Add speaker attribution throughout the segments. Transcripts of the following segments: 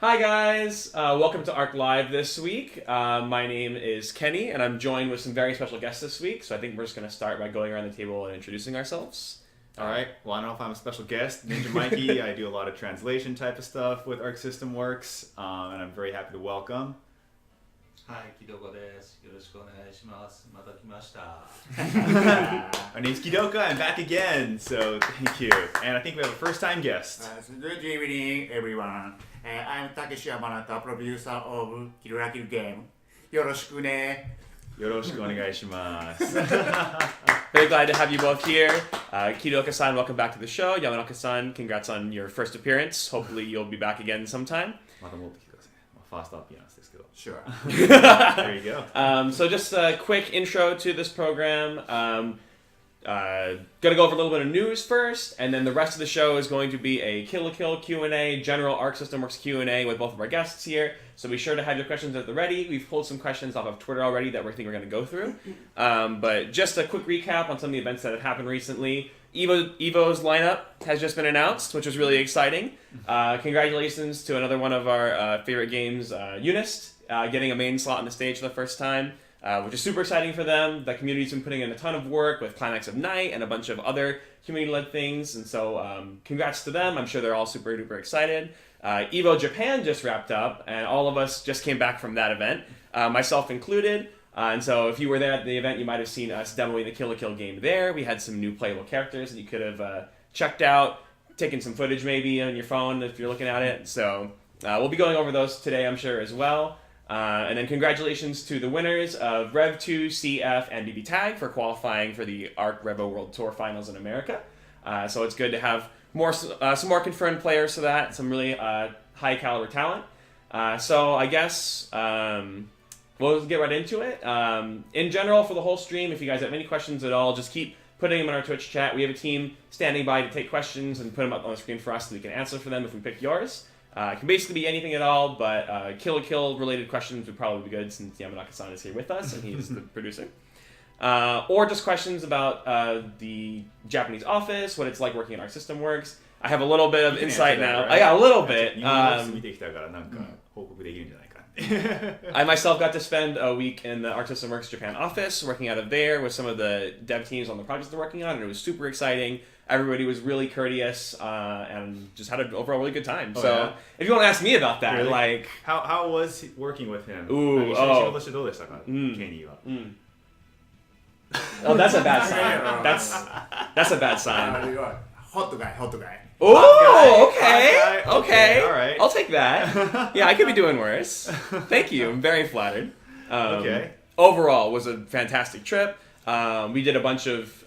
Speaker 1: Hi guys, welcome to ArcLive this week. My name is Kenny, and I'm joined with some very special guests this week. So I think we're just going to start by going around the table and introducing ourselves.
Speaker 2: All right. Well, I don't know if I'm a special guest. Ninja Mikey. I do a lot of translation type of stuff with Arc System Works, and I'm very happy to welcome.
Speaker 3: Hi, Kidooka です。よろしくお願いします。また来ました。
Speaker 2: My name's Kidooka. I'm back again. So thank you. And I think we have a first-time guest.
Speaker 4: Good evening, everyone. I'm Takeshi Yamanaka, producer of Kill Game. よろしくね。
Speaker 2: よろしくお願いします。
Speaker 1: Very glad to have you both here. Kidooka-san, welcome back to the show. Yamanaka-san, congrats on your first appearance. Hopefully you'll be back again sometime.
Speaker 2: また戻ってきてください。Fast appearance ですけど。
Speaker 4: Sure.
Speaker 2: There you go.
Speaker 1: So just a quick intro to this program. Gonna go over a little bit of news first, and then the rest of the show is going to be a Kill Q&A, general Arc System Works Q&A with both of our guests here. So be sure to have your questions at the ready. We've pulled some questions off of Twitter already that we think we're going to go through. But just a quick recap on some of the events that have happened recently. Evo's lineup has just been announced, which was really exciting. Congratulations to another one of our favorite games, Unist, getting a main slot on the stage for the first time. Which is super exciting for them. The community's been putting in a ton of work with Climax of Night and a bunch of other community-led things, and so congrats to them. I'm sure they're all super duper excited. Evo Japan just wrapped up, and all of us just came back from that event, myself included. And so if you were there at the event, you might have seen us demoing the Kill game there. We had some new playable characters that you could have checked out, taken some footage maybe on your phone if you're looking at it. So we'll be going over those today, I'm sure, as well. And then congratulations to the winners of Rev 2, CF, and BB Tag for qualifying for the Arc Revo World Tour Finals in America. So it's good to have some more confirmed players for that, some really high caliber talent. So I guess we'll get right into it. In general, for the whole stream, if you guys have any questions at all, just keep putting them in our Twitch chat. We have a team standing by to take questions and put them up on the screen for us so we can answer for them if we pick yours. It can basically be anything at all, but Kill related questions would probably be good since Yamanaka-san is here with us and he's the producer. Or just questions about the Japanese office, what it's like working at Arc System Works. I have a little bit of insight now.
Speaker 2: Right?
Speaker 1: I got a little bit. I myself got to spend a week in the Arc System Works Japan office, working out of there with some of the dev teams on the projects they're working on, and it was super exciting. Everybody was really courteous and just had an overall really good time.
Speaker 2: Oh,
Speaker 1: so
Speaker 2: yeah?
Speaker 1: if you want to ask me about that,
Speaker 2: really?
Speaker 1: like...
Speaker 2: How was working with him?
Speaker 1: Ooh, oh, that's a bad sign. That's a bad sign.
Speaker 4: Hot guy.
Speaker 1: Oh, okay.
Speaker 2: Okay, all right.
Speaker 1: I'll take that. Yeah, I could be doing worse. Thank you. I'm very flattered.
Speaker 2: Okay.
Speaker 1: Overall, it was a fantastic trip. We did a bunch of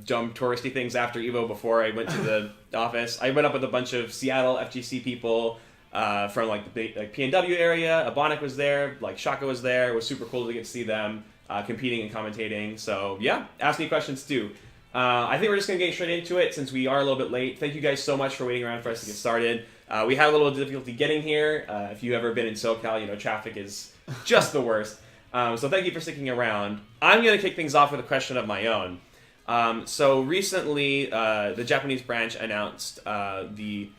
Speaker 1: dumb touristy things after Evo before I went to the office. I went up with a bunch of Seattle FGC people from like the PNW area. Abonik was there, like Shaka was there. It was super cool to get to see them competing and commentating. So yeah, ask me questions too. I think we're just going to get straight into it since we are a little bit late. Thank you guys so much for waiting around for us to get started. We had a little difficulty getting here. If you've ever been in SoCal, you know traffic is just the worst. So thank you for sticking around. I'm going to kick things off with a question of my own. So recently, the Japanese branch announced the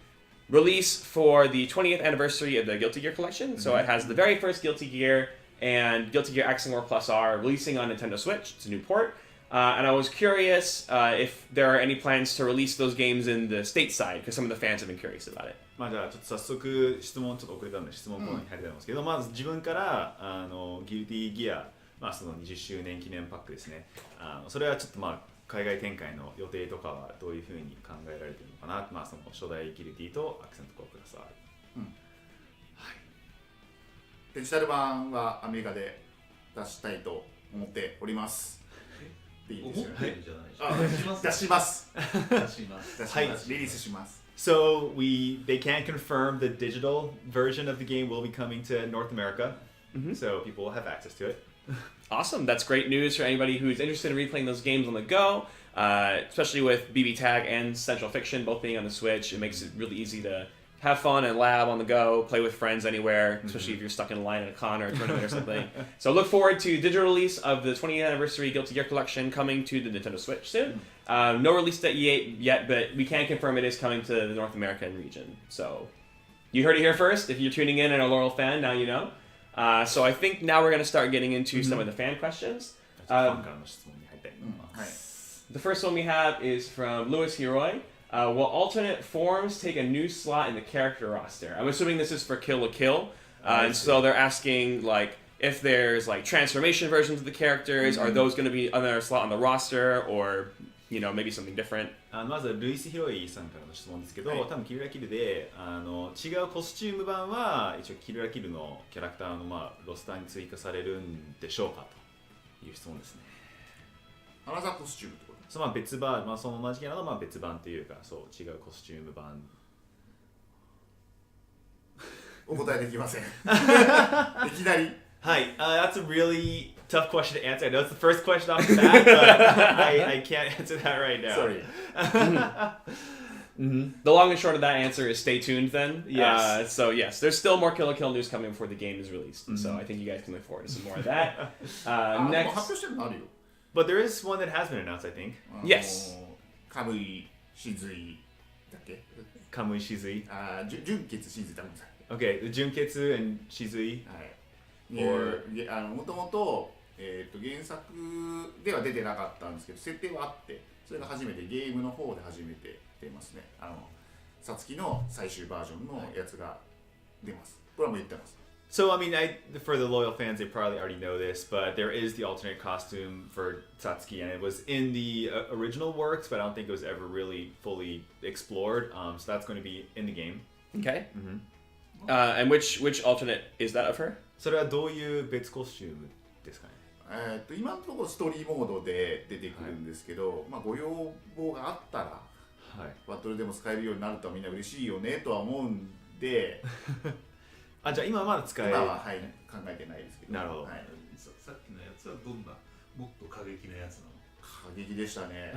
Speaker 1: release for the 20th anniversary of the Guilty Gear collection. So it has the very first Guilty Gear and Guilty Gear X and War Plus R releasing on Nintendo Switch. It's a new port. And I was curious if there are any plans to release those games in the stateside, because some of the fans have been curious about it.
Speaker 2: まあじゃあちょっと早速質問ちょっと遅れたので質問コーナーに入りたいと思うんですけど、まず自分からギルティギア、まあその20周年記念パックですね。それはちょっとまあ海外展開の予定とかはどういうふうに考えられているのかな。まあその初代ギルティとアクセントコープラス R。
Speaker 4: はい。デジタル版はアメリカで出したいと思っております。いいですよね。出します。はい。リリースします。
Speaker 2: So they can confirm the digital version of the game will be coming to North America, so people will have access to it.
Speaker 1: Awesome, that's great news for anybody who's interested in replaying those games on the go, especially with BB Tag and Central Fiction both being on the Switch. It makes it really easy to have fun and lab on the go, play with friends anywhere, especially if you're stuck in a line at a con or a tournament or something. So look forward to digital release of the 20th anniversary Guilty Gear collection coming to the Nintendo Switch soon. No release date yet, but we can confirm it is coming to the North American region. So You heard it here first. If you're tuning in and a Laurel fan, now you know. So I think now we're going to start getting into some of the fan questions.
Speaker 2: ファンからの質問に入りたいと思います。
Speaker 1: The first one we have is from Louis Hiroi. Will alternate forms take a new slot in the character roster? I'm assuming this is for Kill la Kill. And so they're asking, like, if there's, like, transformation versions of the characters, are those going to be another slot on the roster, or, you know, maybe something different?
Speaker 2: まずはルイス・ヒロイさんからの質問ですけど、多分キルラキルで違うコスチューム版は一応キルラキルのキャラクターの、ロスターに追加されるんでしょうかという質問ですね。
Speaker 4: アナザーコスチュームってこと？
Speaker 2: その別版、その同じキャラの別版っていうか、そう違うコスチューム版。
Speaker 4: お答えできません。いきなり。
Speaker 2: はい、that's a really tough question to answer. I know it's the first question off the bat, but I can't answer that right now.
Speaker 4: Sorry.
Speaker 1: The long and short of that answer is stay tuned then.
Speaker 2: Yes.
Speaker 1: So yes, there's still more Kill la Kill news coming before the game is released. So I think you guys can look forward to some more of that.
Speaker 4: もう
Speaker 1: Next.
Speaker 4: 発表してるのあるよ。
Speaker 2: But there is one that has been announced, I think.
Speaker 1: Yes.
Speaker 4: カムイしずいだっけ？
Speaker 2: カムイシズイ。
Speaker 4: 純血しずいだもんさ。
Speaker 2: Okay, the Junketsu and Shizui.
Speaker 4: はい。もともと原作では出てなかったんですけど、設定はあって、それが初めてゲームの方で初めて出ますね。さつきの最終バージョンのやつが出ます。これはもう言ってます。
Speaker 2: So, I mean, for the loyal fans, they probably already know this, but there is the alternate costume for Satsuki, and it was in the original works, but I don't think it was ever really fully explored. So that's going to be in the game.
Speaker 1: Okay. And which alternate is that of her?
Speaker 2: それはどういう別コスチュームですかね。
Speaker 4: 今のところストーリーモードで出てくるんですけど、ご要望があったら、バトルでも使えるようになるとみんな嬉しいよねとは思うんで。
Speaker 2: じゃあ今はまだ使える。
Speaker 4: 今は、考えてないですけど。
Speaker 2: なるほど。
Speaker 3: さっきのやつはどんなもっと過激なやつなの？
Speaker 4: 過激でしたね。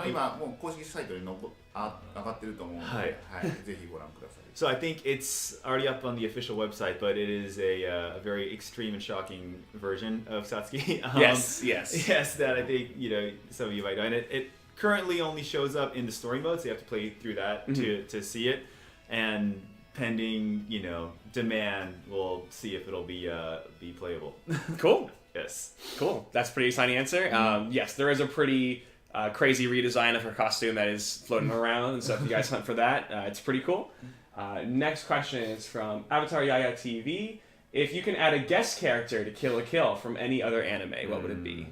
Speaker 4: 今もう公式サイトに上がってると思うので、ぜひご覧ください。
Speaker 2: So I think it's already up on the official website, but it is a very extreme and shocking version of Satsuki.
Speaker 1: Yes.
Speaker 2: Yes, that I think some of you might know. And it currently only shows up in the story mode, so you have to play through that to see it. And pending, demand, we'll see if it'll be playable.
Speaker 1: Cool.
Speaker 2: Yes.
Speaker 1: Cool. That's a pretty exciting answer. Yes, there is a pretty crazy redesign of her costume that is floating around, and so if you guys hunt for that, it's pretty cool. Next question is from Avatar Yaya TV. If you can add a guest character to Kill la Kill from any other anime, what would it be?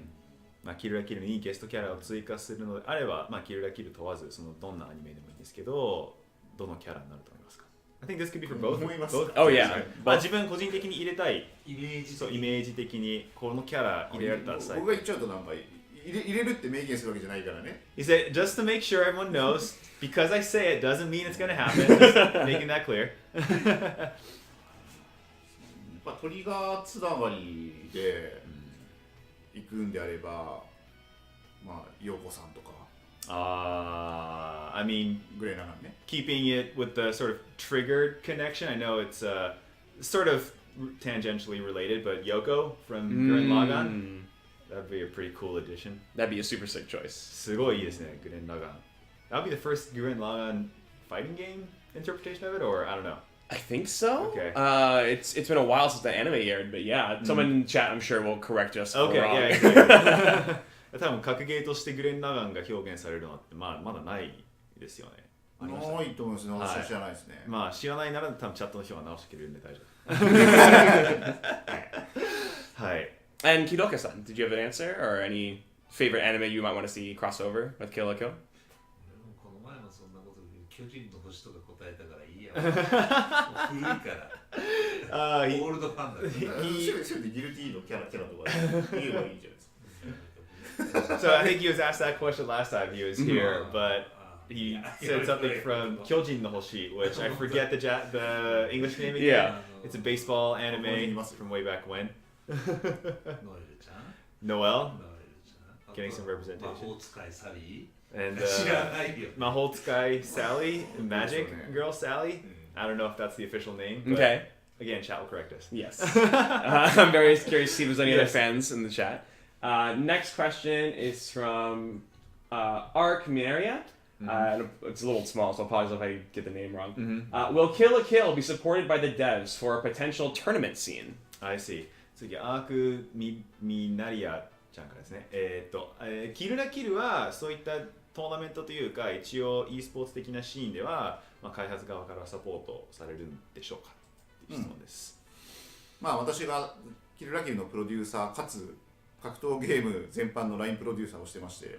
Speaker 2: キルラキルにゲストキャラを追加するのであれば、キルラキル問わずどんなアニメでもいいんですけど、どのキャラになると思いますか? I think this could be for both.
Speaker 1: Oh yeah.
Speaker 2: 自分個人的に入れたいイメージ的にこのキャラ入れられたら最高。
Speaker 4: 僕が言っちゃうとなんか入れるって明言するわけじゃないからね。
Speaker 2: He said just to make sure everyone knows, because I say it doesn't mean it's going to happen. Just making that clear.
Speaker 4: トリガーつながりで行くんであれば、陽子さんとか。
Speaker 2: I mean, keeping it with the sort of triggered connection. I know it's sort of tangentially related, but Yoko from Gurren Lagann, that'd be a pretty cool addition.
Speaker 1: That'd be a super sick choice.
Speaker 2: すごいいいですね, Gurren Lagann. That would be the first Gurren Lagann fighting game interpretation of it, or I don't know.
Speaker 1: I think so.
Speaker 2: Okay.
Speaker 1: It's been a while since the anime aired, but yeah, someone in the chat I'm sure will correct us.
Speaker 2: Okay,
Speaker 1: if we're wrong.
Speaker 2: yeah. 多分格ゲーとしてグレン・ラガンが表現されるのってまだないですよね。
Speaker 4: ないと思いますね。私は知らないですね。
Speaker 2: 知らないなら多分チャットの人が直してくれるんで大丈夫。はい。
Speaker 1: And Kidooka-san, did you have an answer or any favorite anime you might want to see crossover with Kill la Kill?
Speaker 3: この前もそんなことで巨人の星とか答えたからいいや。古いから。オールドファンだから。
Speaker 4: せめてギルティーのキャラとか言えばいいじゃないですか。
Speaker 2: So I think he was asked that question last time he was here, but he said something from Kyojin no Hoshi, which I forget the English name again.
Speaker 1: Yeah.
Speaker 2: It's a baseball anime from way back when. Noel, getting some representation. And Mahotsukai Sally, Magic Girl Sally. I don't know if that's the official name. But
Speaker 1: Okay.
Speaker 2: Again, chat will correct us.
Speaker 1: Yes. I'm very curious to see if there's any other fans in the chat. Next question is from Arc Minaria. It's a little small, so I apologize if I get the name wrong. Will Kill la Kill be supported by the devs for a potential tournament scene?
Speaker 2: I see. 次、アークミナリアちゃんからですね。キルラキルはそういったトーナメントというか、一応 e スポーツ的なシーンでは、開発側からサポートされるんでしょうかという質問です。
Speaker 4: 私がキルラキルのプロデューサーかつ格闘ゲーム全般のラインプロデューサーをしてまして、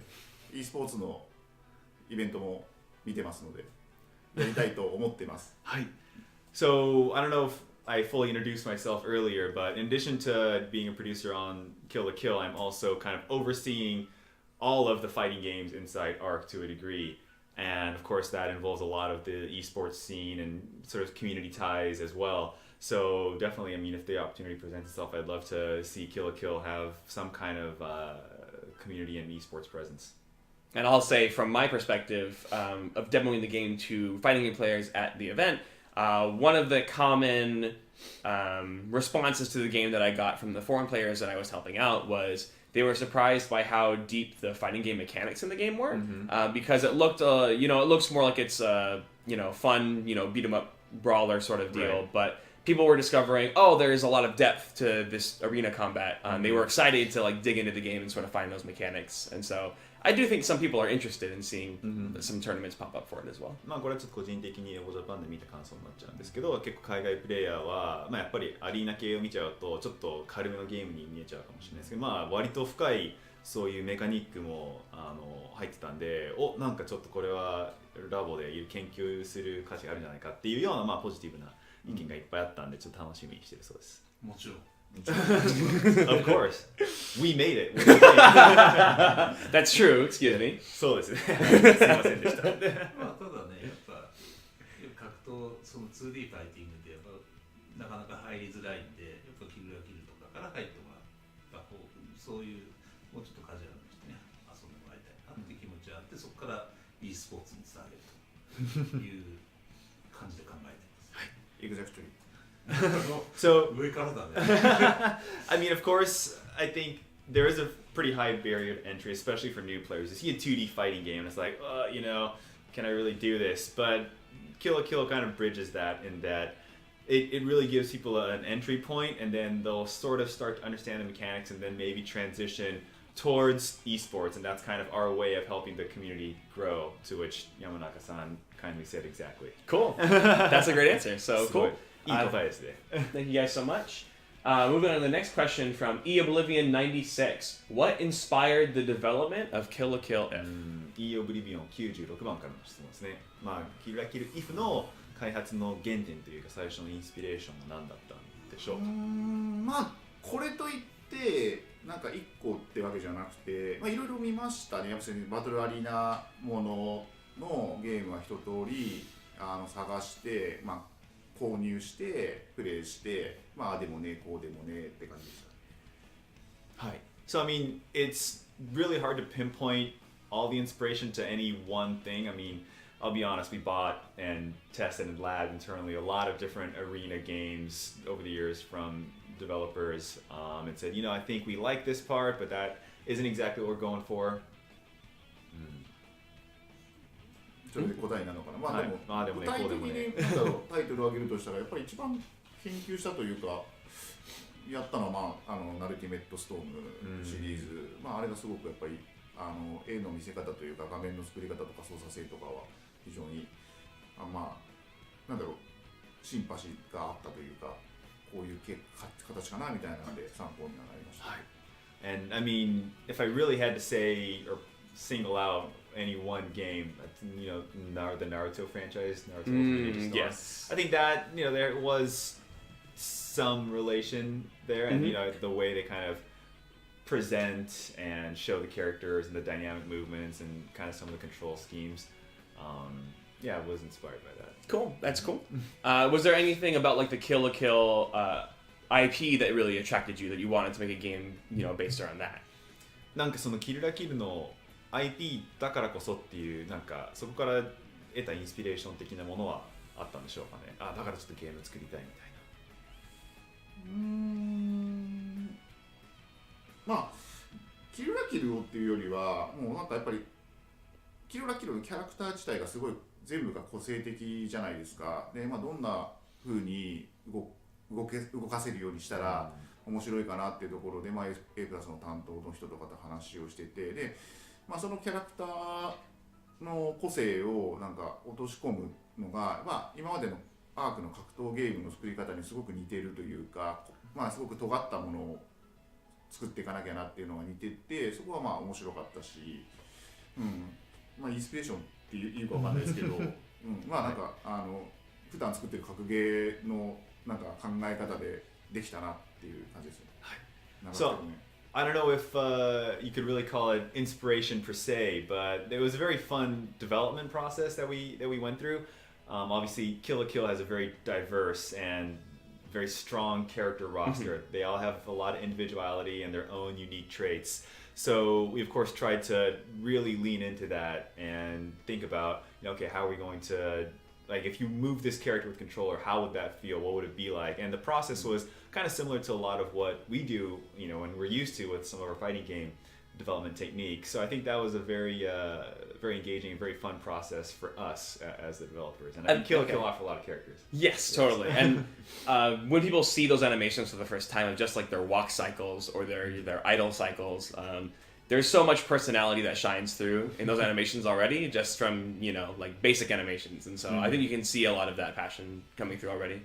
Speaker 4: e スポーツのイベントも見てますので、やりたいと思ってます。
Speaker 2: はい。So, I don't know if I fully introduced myself earlier, but in addition to being a producer on Kill la Kill, I'm also kind of overseeing all of the fighting games inside ARC to a degree. And of course, that involves a lot of the esports scene and sort of community ties as well. So definitely, I mean, if the opportunity presents itself, I'd love to see Kill la Kill have some kind of community and esports presence.
Speaker 1: And I'll say, from my perspective of demoing the game to fighting game players at the event, one of the common responses to the game that I got from the foreign players that I was helping out was they were surprised by how deep the fighting game mechanics in the game were, because it looked, it looks more like it's fun, beat 'em up brawler sort of deal,
Speaker 2: right.
Speaker 1: But people were discovering, there's a lot of depth to this arena combat. They were excited to dig into the game and sort of find those mechanics, and so I do think some people are interested in seeing some tournaments pop up for it as well.
Speaker 2: これはちょっと個人的にオージャパンで見た感想になっちゃうんですけど、結構海外プレイヤーは、やっぱりアリーナ系を見ちゃうとちょっと軽めのゲームに見えちゃうかもしれないですけど、割と深いそういうメカニックも入ってたんで、なんかちょっとこれはラボで研究する価値があるんじゃないかっていうようなポジティブな意見がいっぱいあったんで、ちょっと楽しみにしてるそうです。
Speaker 3: もちろん。
Speaker 2: Of course, we made it.
Speaker 1: That's true. Excuse me.
Speaker 2: そうですね。すいませんでした。
Speaker 3: ただね、やっぱ格闘その 2D ファイティングでなかなか入りづらいんで、やっぱキルラキルとかから入ってもらった方、そういうもうちょっとカジュアルにしてね、遊んでもらいたいなって気持ちがあって、そこから e スポーツにつなげるという感じで考えてます。はい。
Speaker 4: Exactly.
Speaker 2: So,
Speaker 3: I
Speaker 2: mean, of course, I think there is a pretty high barrier to entry, especially for new players. You see a 2D fighting game, and it's like, can I really do this? But Kill la Kill kind of bridges that in that it really gives people an entry point, and then they'll sort of start to understand the mechanics, and then maybe transition towards esports, and that's kind of our way of helping the community grow, to which Yamanaka-san kindly said exactly.
Speaker 1: Cool. That's a great answer. So cool. Thank you guys so much. Moving on to the next question from eOblivion96. What inspired the development of Kill la Kill If?
Speaker 2: eOblivion96 番からの質問ですね。キルラキル If の開発の原点というか最初のインスピレーションは何だったんでしょうか。
Speaker 4: これといってなんか1個ってわけじゃなくて、いろいろ見ましたね。やっぱりバトルアリーナもののゲームは一通り探して、購入してプレイして、でもねこうでもねって感じでした。
Speaker 2: はい。So I mean, it's really hard to pinpoint all the inspiration to any one thing. I mean, I'll be honest, we bought and tested and labbed internally a lot of different arena games over the years from developers, and said, I think we like this part, but that isn't exactly what we're going for.
Speaker 4: それで答えなのかな。でも具体的にタイトルを挙げるとしたら、やっぱり一番研究したというかやったのは、ナルティメットストームシリーズ、あれがすごくやっぱり絵の見せ方というか画面の作り方とか操作性とかは非常にシンパシーがあったというか、こういう形かなみたいなので参考にはなりました。はい。
Speaker 2: And I mean, if I really had to say or single out any one game, the Naruto franchise, Naruto
Speaker 1: yes.
Speaker 2: I think that there was some relation there, and the way they kind of present and show the characters and the dynamic movements and kind of some of the control schemes. I was inspired by that.
Speaker 1: Cool, that's cool. Was there anything about the Kill la Kill IP that really attracted you, that you wanted to make a game, based around that?
Speaker 2: なんかそのキルラキルの IP だからこそっていう、なんかそこから得たインスピレーション的なものはあったんでしょうかね。だからちょっとゲーム作りたいみたいな。
Speaker 4: キルラキルをっていうよりは、もうなんかやっぱりキロラキロのキャラクター自体がすごい全部が個性的じゃないですか。で、どんな風に動かせるようにしたら面白いかなっていうところで、A プラスの担当の人とかと話をしてて、で、そのキャラクターの個性をなんか落とし込むのが、今までのアークの格闘ゲームの作り方にすごく似てるというか、すごく尖ったものを作っていかなきゃなっていうのが似てて、そこは面白かったし、インスピレーションっていうかわかんないですけど、なんか普段作ってる格ゲーのなんか考え方でできたなっていう感じですね。
Speaker 2: So I don't know if you could really call it inspiration per se, but it was a very fun development process that we went through. Obviously, Kill la Kill has a very diverse and very strong character roster. They all have a lot of individuality and their own unique traits. So we of course tried to really lean into that and think about, okay, how are we going to, like, if you move this character with controller, how would that feel? What would it be like? And the process was kind of similar to a lot of what we do, and we're used to with some of our fighting game development techniques. So I think that was a very engaging and very fun process for us as the developers. And I think Kill la Kill offer a lot of characters.
Speaker 1: Yes, totally. And when people see those animations for the first time of just like their walk cycles or their idle cycles, there's so much personality that shines through in those animations already, just from like basic animations. And so I think you can see a lot of that passion coming through already.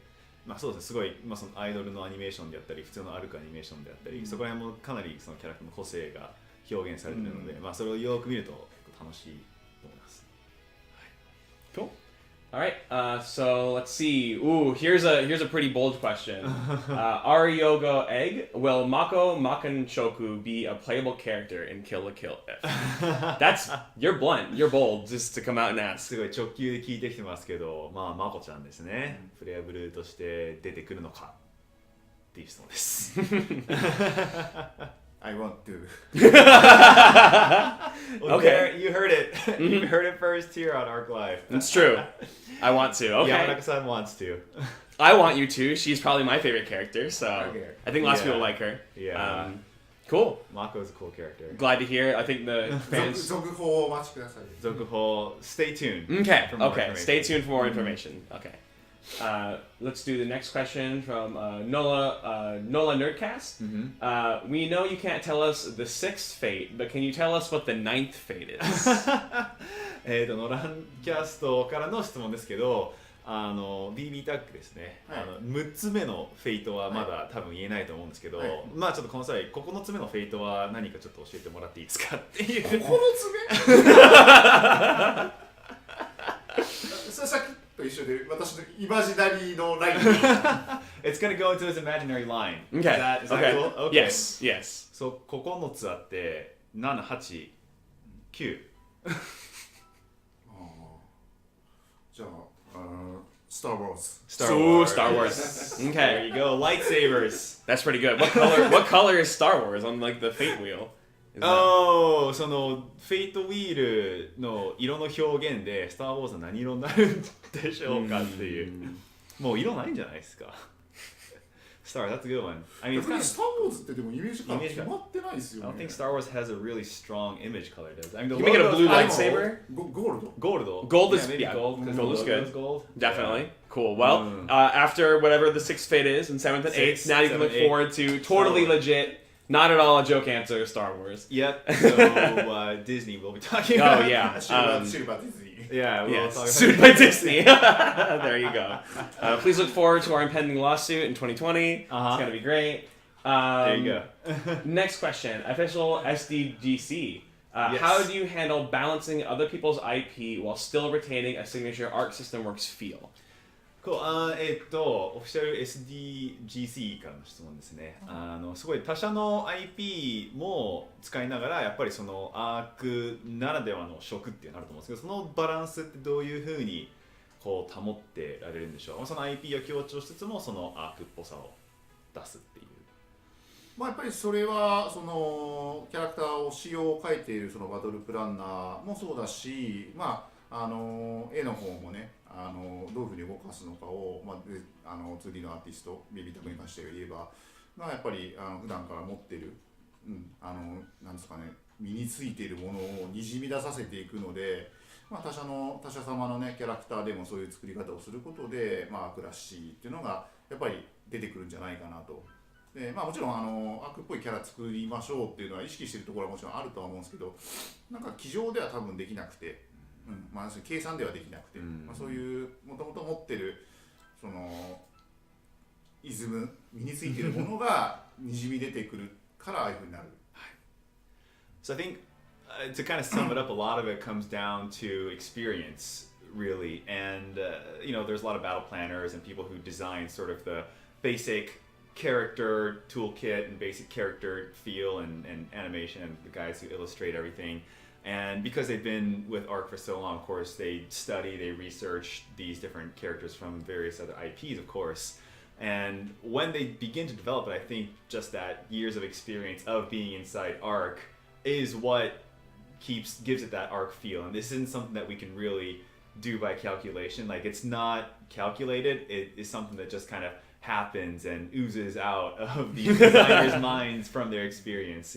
Speaker 2: そうですね、すごい、そのアイドルのアニメーションであったり、普通の歩くアニメーションであったり、そこら辺もかなりそのキャラクターの個性が表現されているので、それをよく見ると楽しいと思います。
Speaker 1: Cool. All right. So let's see. Ooh, here's a pretty bold question. Aryogo Egg, will Mako Makanshoku be a playable character in Kill la Kill? You're blunt. You're bold just to come out and ask.
Speaker 2: すごい直球で聞いてきてますけど、マコちゃんですね。プレイヤブルとして出てくるのかっていう質問です。
Speaker 4: I want to.
Speaker 1: Okay,
Speaker 2: you heard it. You heard it first here on ArcLive.
Speaker 1: It's true. I want to. Okay.
Speaker 2: Yamanaka-san wants to.
Speaker 1: I want you to. She's probably my favorite character, so I think lots of people like her.
Speaker 2: Yeah.
Speaker 1: Cool.
Speaker 2: Mako is a cool character.
Speaker 1: Glad to hear. I think the fans.
Speaker 4: 続報をお待ちください。
Speaker 2: 続報 Stay tuned.
Speaker 1: Okay.
Speaker 2: for more
Speaker 1: Okay.
Speaker 2: information.
Speaker 1: Stay tuned for more information. Okay. Let's do the next question from Nola Nerdcast. We know you can't tell us the sixth fate, but can you tell us what the ninth fate is?
Speaker 2: ノランキャストからの質問ですけど、BB タックですね、6つ目のフェイトはまだ多分言えないと思うんですけど、ちょっとこの際9つ目のフェイトは何かちょっと教えてもらっていいですかっていう。
Speaker 4: 9つ目それさっきと一緒で私のイマジナリーのライン
Speaker 2: It's gonna go into his imaginary line.
Speaker 1: Okay.
Speaker 2: Is that cool? Okay.
Speaker 1: Yes. Yes.
Speaker 2: そう、9つあって7、8、9。
Speaker 4: じゃあ、Star Wars.
Speaker 1: Ooh, Star Wars.
Speaker 2: There
Speaker 1: Okay.
Speaker 2: you go. Lightsabers.
Speaker 1: That's pretty good. What color is Star Wars on like the fate wheel? Is that-
Speaker 2: Oh, そのフェイトウィールの色の表現でスター・ウォーズは何色になるんでしょうかっていう。もう色ないんじゃないですか。Star, that's a good one. I mean,
Speaker 4: スター・ウォーズってでもイメージが決まってないですよね。
Speaker 2: I don't think Star Wars has a really strong image color, does it? I mean, the
Speaker 1: You make it a
Speaker 2: logo's
Speaker 1: blue
Speaker 2: kind of
Speaker 1: lightsaber?
Speaker 4: Gold.
Speaker 2: Gold.
Speaker 1: Gold is-
Speaker 2: maybe
Speaker 1: yeah,
Speaker 2: gold. 'Cause
Speaker 1: gold
Speaker 2: the
Speaker 1: is good.
Speaker 2: logo's gold.
Speaker 1: Definitely. Cool. Well, after whatever the sixth fate is, and seventh and eighth,
Speaker 2: Sixth,
Speaker 1: now you can look
Speaker 2: seventh, eighth.
Speaker 1: forward to totally
Speaker 2: Star Wars.
Speaker 1: legit, not at all a joke answer, Star Wars.
Speaker 2: Yep. So Disney will be talking.
Speaker 1: Oh
Speaker 2: about.
Speaker 1: yeah.
Speaker 4: シルバーディズニー。
Speaker 2: Yeah. We'll
Speaker 1: Yes.
Speaker 2: talk about
Speaker 1: Sued by Disney. There you go. Please look forward to our impending lawsuit in 2020. It's gonna be great.
Speaker 2: There you go.
Speaker 1: Next question. Official SDGC.
Speaker 2: Yes.
Speaker 1: How do you handle balancing other people's IP while still retaining a signature Arc System Works feel?
Speaker 2: Cool. オフィシャル SDGC からの質問ですね。すごい他社の IP も使いながらやっぱりそのアークならではの色っていうのあると思うんですけど、そのバランスってどういうふうにこう保ってられるんでしょう。その IP を強調しつつもそのアークっぽさを出すっていう。
Speaker 4: やっぱりそれはそのキャラクターを仕様を書いているそのバトルプランナーもそうだし、絵の方もね、どういうふうに動かすのかを、2D のアーティストビビタクに関して言えば、やっぱり普段から持っている、なんですかね、身についているものをにじみ出させていくので、まあ、他社様のねキャラクターでもそういう作り方をすることで、まあ、アークらしいっていうのがやっぱり出てくるんじゃないかなと。でまあ、もちろんアークっぽいキャラ作りましょうっていうのは意識してるところはもちろんあるとは思うんですけど、なんか机上では多分できなくて、まあ、計算ではできなくて、まあ、そういうもともと持ってるそのイズム身についてるものがにじみ出てくるからああいうふうになる。
Speaker 2: So I think to kind of sum it up, a lot of it comes down to experience, really. And, there's a lot of battle planners and people who design sort of the basic character toolkit and basic character feel and animation, and the guys who illustrate everything. And because they've been with ARC for so long, of course, they study, they research these different characters from various other IPs, of course. And when they begin to develop it, I think just that years of experience of being inside ARC is what gives it that ARC feel. And this isn't something that we can really do by calculation. Like, it's not calculated, it is something that just kind of happens and oozes out of these designers' minds from their experience,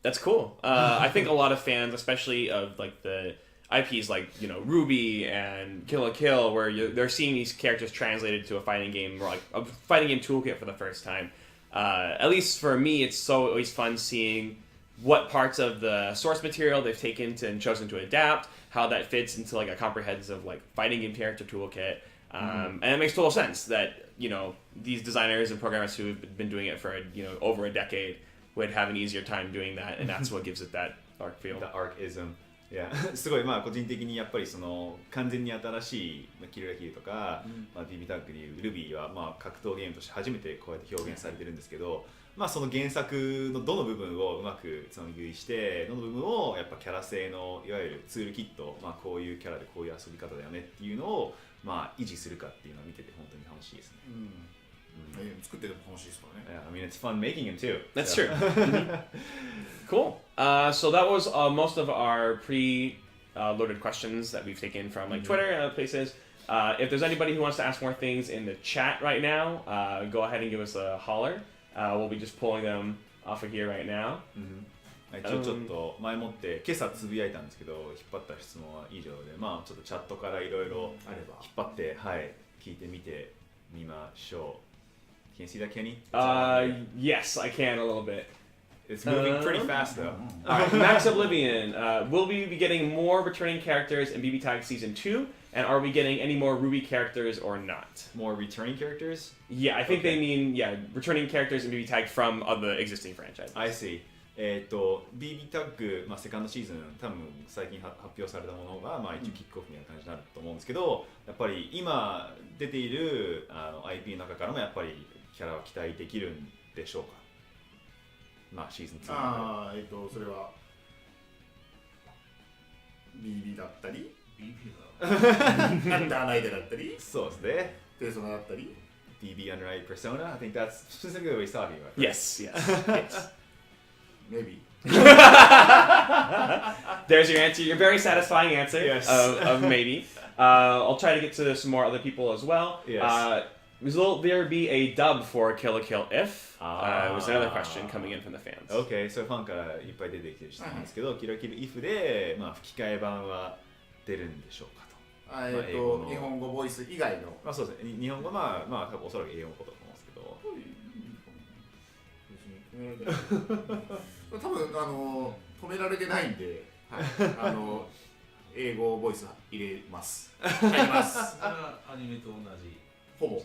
Speaker 1: That's cool. I think a lot of fans, especially of like the IPs like Ruby and Kill la Kill, where they're seeing these characters translated to a fighting game, or like a fighting game toolkit for the first time. At least for me, it's so always fun seeing what parts of the source material they've taken and chosen to adapt, how that fits into like a comprehensive like fighting game character toolkit. And it makes total sense that these designers and programmers who have been doing it for over a decade would have an easier time doing that, and that's what gives it that ARC feel.
Speaker 2: The ARCism. Yeah. すごい個人的にやっぱりその完全に新しいキルラキルとか、BB タッグでいう Ruby は格闘ゲームとして初めてこうやって表現されてるんですけど、その原作のどの部分をうまくつまみ食いして、どの部分をやっぱキャラ製のいわゆるツールキット、こういうキャラでこういう遊び方だよねっていうのを維持するかっていうのを見てて本当に楽しいですね。
Speaker 4: 作ってても楽しいですからね。
Speaker 2: Yeah, I mean, it's fun making them too.
Speaker 1: That's true. Cool. So that was most of our pre-loaded questions that we've taken from like Twitter and other places. If there's anybody who wants to ask more things in the chat right now, go ahead and give us a holler. We'll be just pulling them off of here right now.
Speaker 2: ちょっと前もって今朝つぶやいたんですけど、引っ張った質問は以上で、ちょっとチャットからいろいろ引っ張って聞いてみてみましょう。Can you see that, Kenny?
Speaker 1: Yes, I can a little bit.
Speaker 2: It's moving pretty fast, though.
Speaker 1: All right, Max Oblivion. Will we be getting more returning characters in BB Tag Season 2? And are we getting any more Ruby characters or not?
Speaker 2: More returning characters?
Speaker 1: Yeah, I think they mean, returning characters in BB Tag from other existing franchises.
Speaker 2: I see. BB タッグ、セカンドシーズン、多分最近発表されたものが、一応キックオフみたいな感じになると思うんですけど、やっぱり今出ているIP の中からもやっぱりキャラは期待できるんでしょうか。シーズン2。
Speaker 4: それは BB だったり、Under Night だったり、
Speaker 2: そうですね。
Speaker 4: ペルソナだったり、
Speaker 2: BB Under Night Persona. I think that's specifically what he's talking about.
Speaker 1: Yes.
Speaker 4: Maybe.
Speaker 1: There's your answer. Your very satisfying answer of maybe. I'll try to get to some more other people as well.
Speaker 2: Yes.
Speaker 1: Will there be a dub for Kill la Kill if? Was another question coming in from the fans.
Speaker 2: Okay, so ファンからいっぱい出てきてる質問ですけど、キルキル if で、吹き替え版は出るんでしょうかと。
Speaker 4: 日本語ボイス以外の。
Speaker 2: そうですね。日本語は多分おそらく英語のことだと思うんですけど。
Speaker 4: 多分止められてないんで、英語ボイス入れます。入ります。
Speaker 3: アニメと同じ。
Speaker 4: ほぼ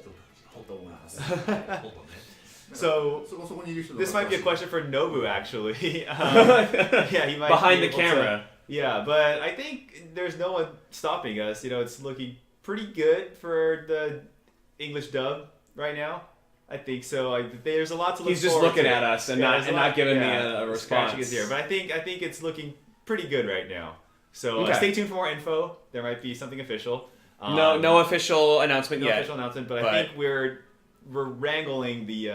Speaker 4: と思います。
Speaker 2: So this might be a question for Nobu actually. Yeah, he might
Speaker 1: behind the camera.
Speaker 2: Yeah, but I think there's no one stopping us. It's looking pretty good for the English dub right now. I think so. There's a lot to look forward to.
Speaker 1: He's just looking at us and not giving me a response.
Speaker 2: Here. But I think it's looking pretty good right now. So stay tuned for more info. There might be something official.
Speaker 1: No official announcement yet.
Speaker 2: No official announcement, but I think we're wrangling the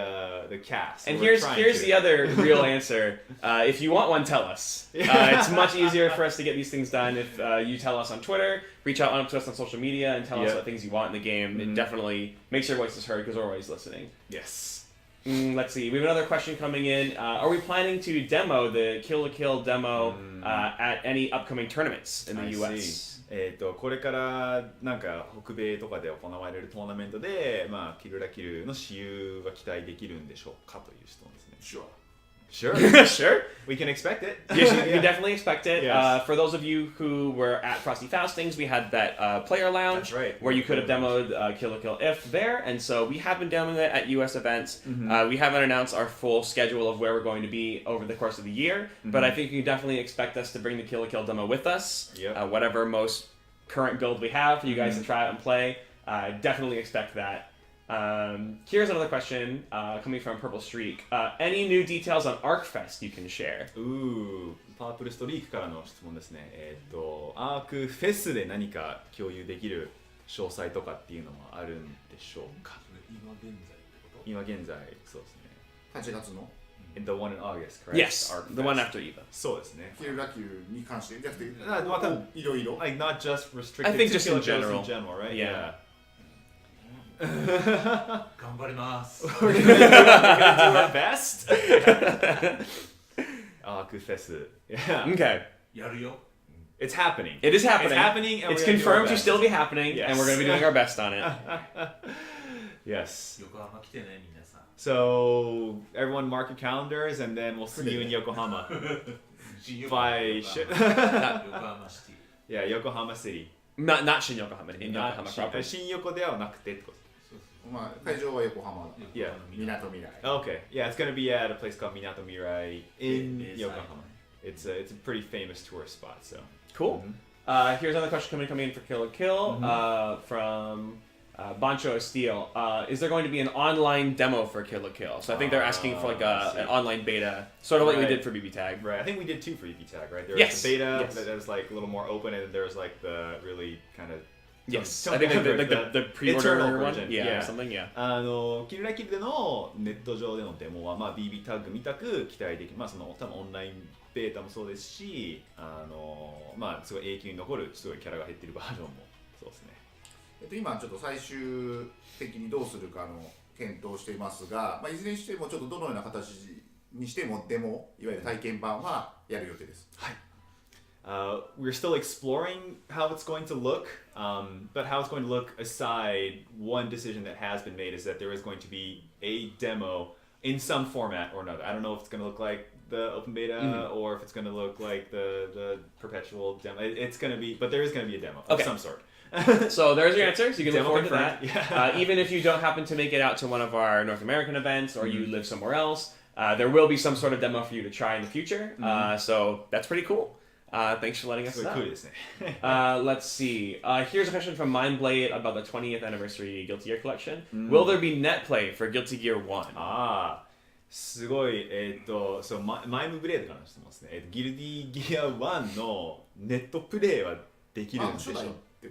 Speaker 2: cast.
Speaker 1: And here's the other real answer. If you want one, tell us. It's much easier for us to get these things done if you tell us on Twitter, reach out to us on social media, and tell us what things you want in the game. It definitely makes your voices heard because we're always listening.
Speaker 2: Yes.
Speaker 1: Let's see. We have another question coming in. Are we planning to demo the Kill la Kill demo at any upcoming tournaments in the US?
Speaker 2: これからなんか北米とかで行われるトーナメントで、まあ、キルラキルの私有が期待できるんでしょうかという質問ですね。Sure.
Speaker 1: Sure.
Speaker 2: We can expect it.
Speaker 1: Yes, you can definitely expect it.
Speaker 2: Yes.
Speaker 1: For those of you who were at Frosty Faustings, we had that player lounge
Speaker 2: That's right.
Speaker 1: where you could have demoed Kill la Kill If there, and so we have been demoing it at US events. We haven't announced our full schedule of where we're going to be over the course of the year, but I think you can definitely expect us to bring the Kill la Kill demo with us.
Speaker 2: Yep.
Speaker 1: Whatever most current build we have for you guys to try out and play. Definitely expect that. Here's another question coming from Purple Streak. Any new details on ArcFest you can share?
Speaker 2: パープルストリークからの質問ですね。アークフェスで何か共有できる詳細とかっていうのもあるんでしょうか。
Speaker 3: 今現在ってこと？
Speaker 2: 今現在そうですね。
Speaker 4: 8月の
Speaker 2: The one in August, correct?
Speaker 1: Yes,
Speaker 2: ArcFest.
Speaker 1: the one after EVA.
Speaker 2: そうですね。
Speaker 4: キルラキルに関してじゃなくて
Speaker 2: まあ多分
Speaker 4: いろいろ
Speaker 2: Like not just restricted
Speaker 1: I think
Speaker 2: to
Speaker 1: just in
Speaker 2: Kill la Kill,
Speaker 1: general.
Speaker 2: in general, right?
Speaker 1: Yeah.
Speaker 3: 頑張ります。
Speaker 2: We're gonna do our best. Arc Fest. Yeah.
Speaker 1: Okay.
Speaker 3: やるよ。
Speaker 2: It's happening.
Speaker 1: It is happening.
Speaker 2: It's happening. And
Speaker 1: It's
Speaker 2: we're gonna do our
Speaker 1: confirmed to
Speaker 2: best.
Speaker 1: still be happening,
Speaker 2: Yes.
Speaker 1: and we're going to be doing our best on it.
Speaker 2: Yes.
Speaker 3: 横浜来てね、皆さん。
Speaker 2: So everyone mark your calendars, and then we'll see you in Yokohama. By
Speaker 3: 横浜シティ。
Speaker 2: yeah, Yokohama City.
Speaker 1: Not Shin Yokohama, in
Speaker 2: Not
Speaker 1: Yokohama proper.
Speaker 2: 新横ではなくてってこと
Speaker 4: まあ会場は横浜だ
Speaker 2: Yeah.
Speaker 4: みなとみらい
Speaker 2: Okay. Yeah, it's gonna be at a place called Minato Mirai in
Speaker 3: Yes,
Speaker 2: Yokohama. It's a pretty famous tourist spot. So
Speaker 1: Cool. Here's another question coming in for Kill la Kill from Bancho Steel. Is there going to be an online demo for Kill la Kill? So I think they're asking for like
Speaker 2: I see.
Speaker 1: an online beta, sort of like we
Speaker 2: Right.
Speaker 1: did for BB Tag.
Speaker 2: right, I think we did two for EP Tag, right? There
Speaker 1: Yes,
Speaker 2: was the beta
Speaker 1: yes.
Speaker 2: that was like a little more open, and then there was like the really kind of
Speaker 1: Yes, I think like the pre-order
Speaker 2: internal
Speaker 1: one.
Speaker 2: version.
Speaker 1: Yeah, or something. Yeah.
Speaker 2: キルラキルでのネット上でのデモは、まあ、BB タッグみたく期待できる、まあ、その多分オンラインベータもそうですし、まあ、すごい永久に残るすごいキャラが減ってるバージョンもそうですね。
Speaker 4: 今ちょっと最終的にどうするかの検討していますが、まあ、いずれにしてもちょっとどのような形にしてもデモいわゆる体験版はやる予定です。
Speaker 2: はい。We're still exploring how it's going to look, but how it's going to look aside, one decision that has been made is that there is going to be a demo in some format or another. I don't know if it's going to look like the open beta or if it's going to look like the perpetual demo. It's going to be, but there is going to be a demo of some sort.
Speaker 1: So there's your answer. So you can
Speaker 2: Demo
Speaker 1: look forward to that.
Speaker 2: confirmed. Yeah.
Speaker 1: Even if you don't happen to make it out to one of our North American events or you live somewhere else, there will be some sort of demo for you to try in the future. So that's pretty cool. Thanks for letting us know. Let's see. Here's a question from Mindblade about the 20th anniversary Guilty Gear collection. Will there be net play for Guilty Gear 1?
Speaker 2: すごい、そうマイムブレードからの質問ですね。ギルディギア1のネットプレイはできるんでしょう。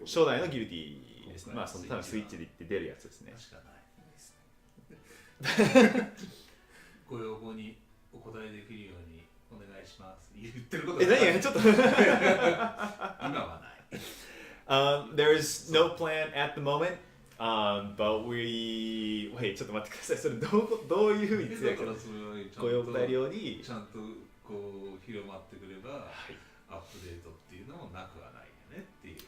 Speaker 2: 初代のギルディですね。まあその多分スイッチで出るやつですね。
Speaker 3: 確かない。ご要望にお答えできるようにお願いします。言ってることが
Speaker 2: 何ちょっと
Speaker 3: 今はない。
Speaker 2: There is no plan at the moment, but we wait ちょっと待ってください。それどういうふうに
Speaker 3: だからそれは
Speaker 2: ご要望ように
Speaker 3: ちゃんとこう広まってくれば、アップデートっていうのもなくはないよねっていうこ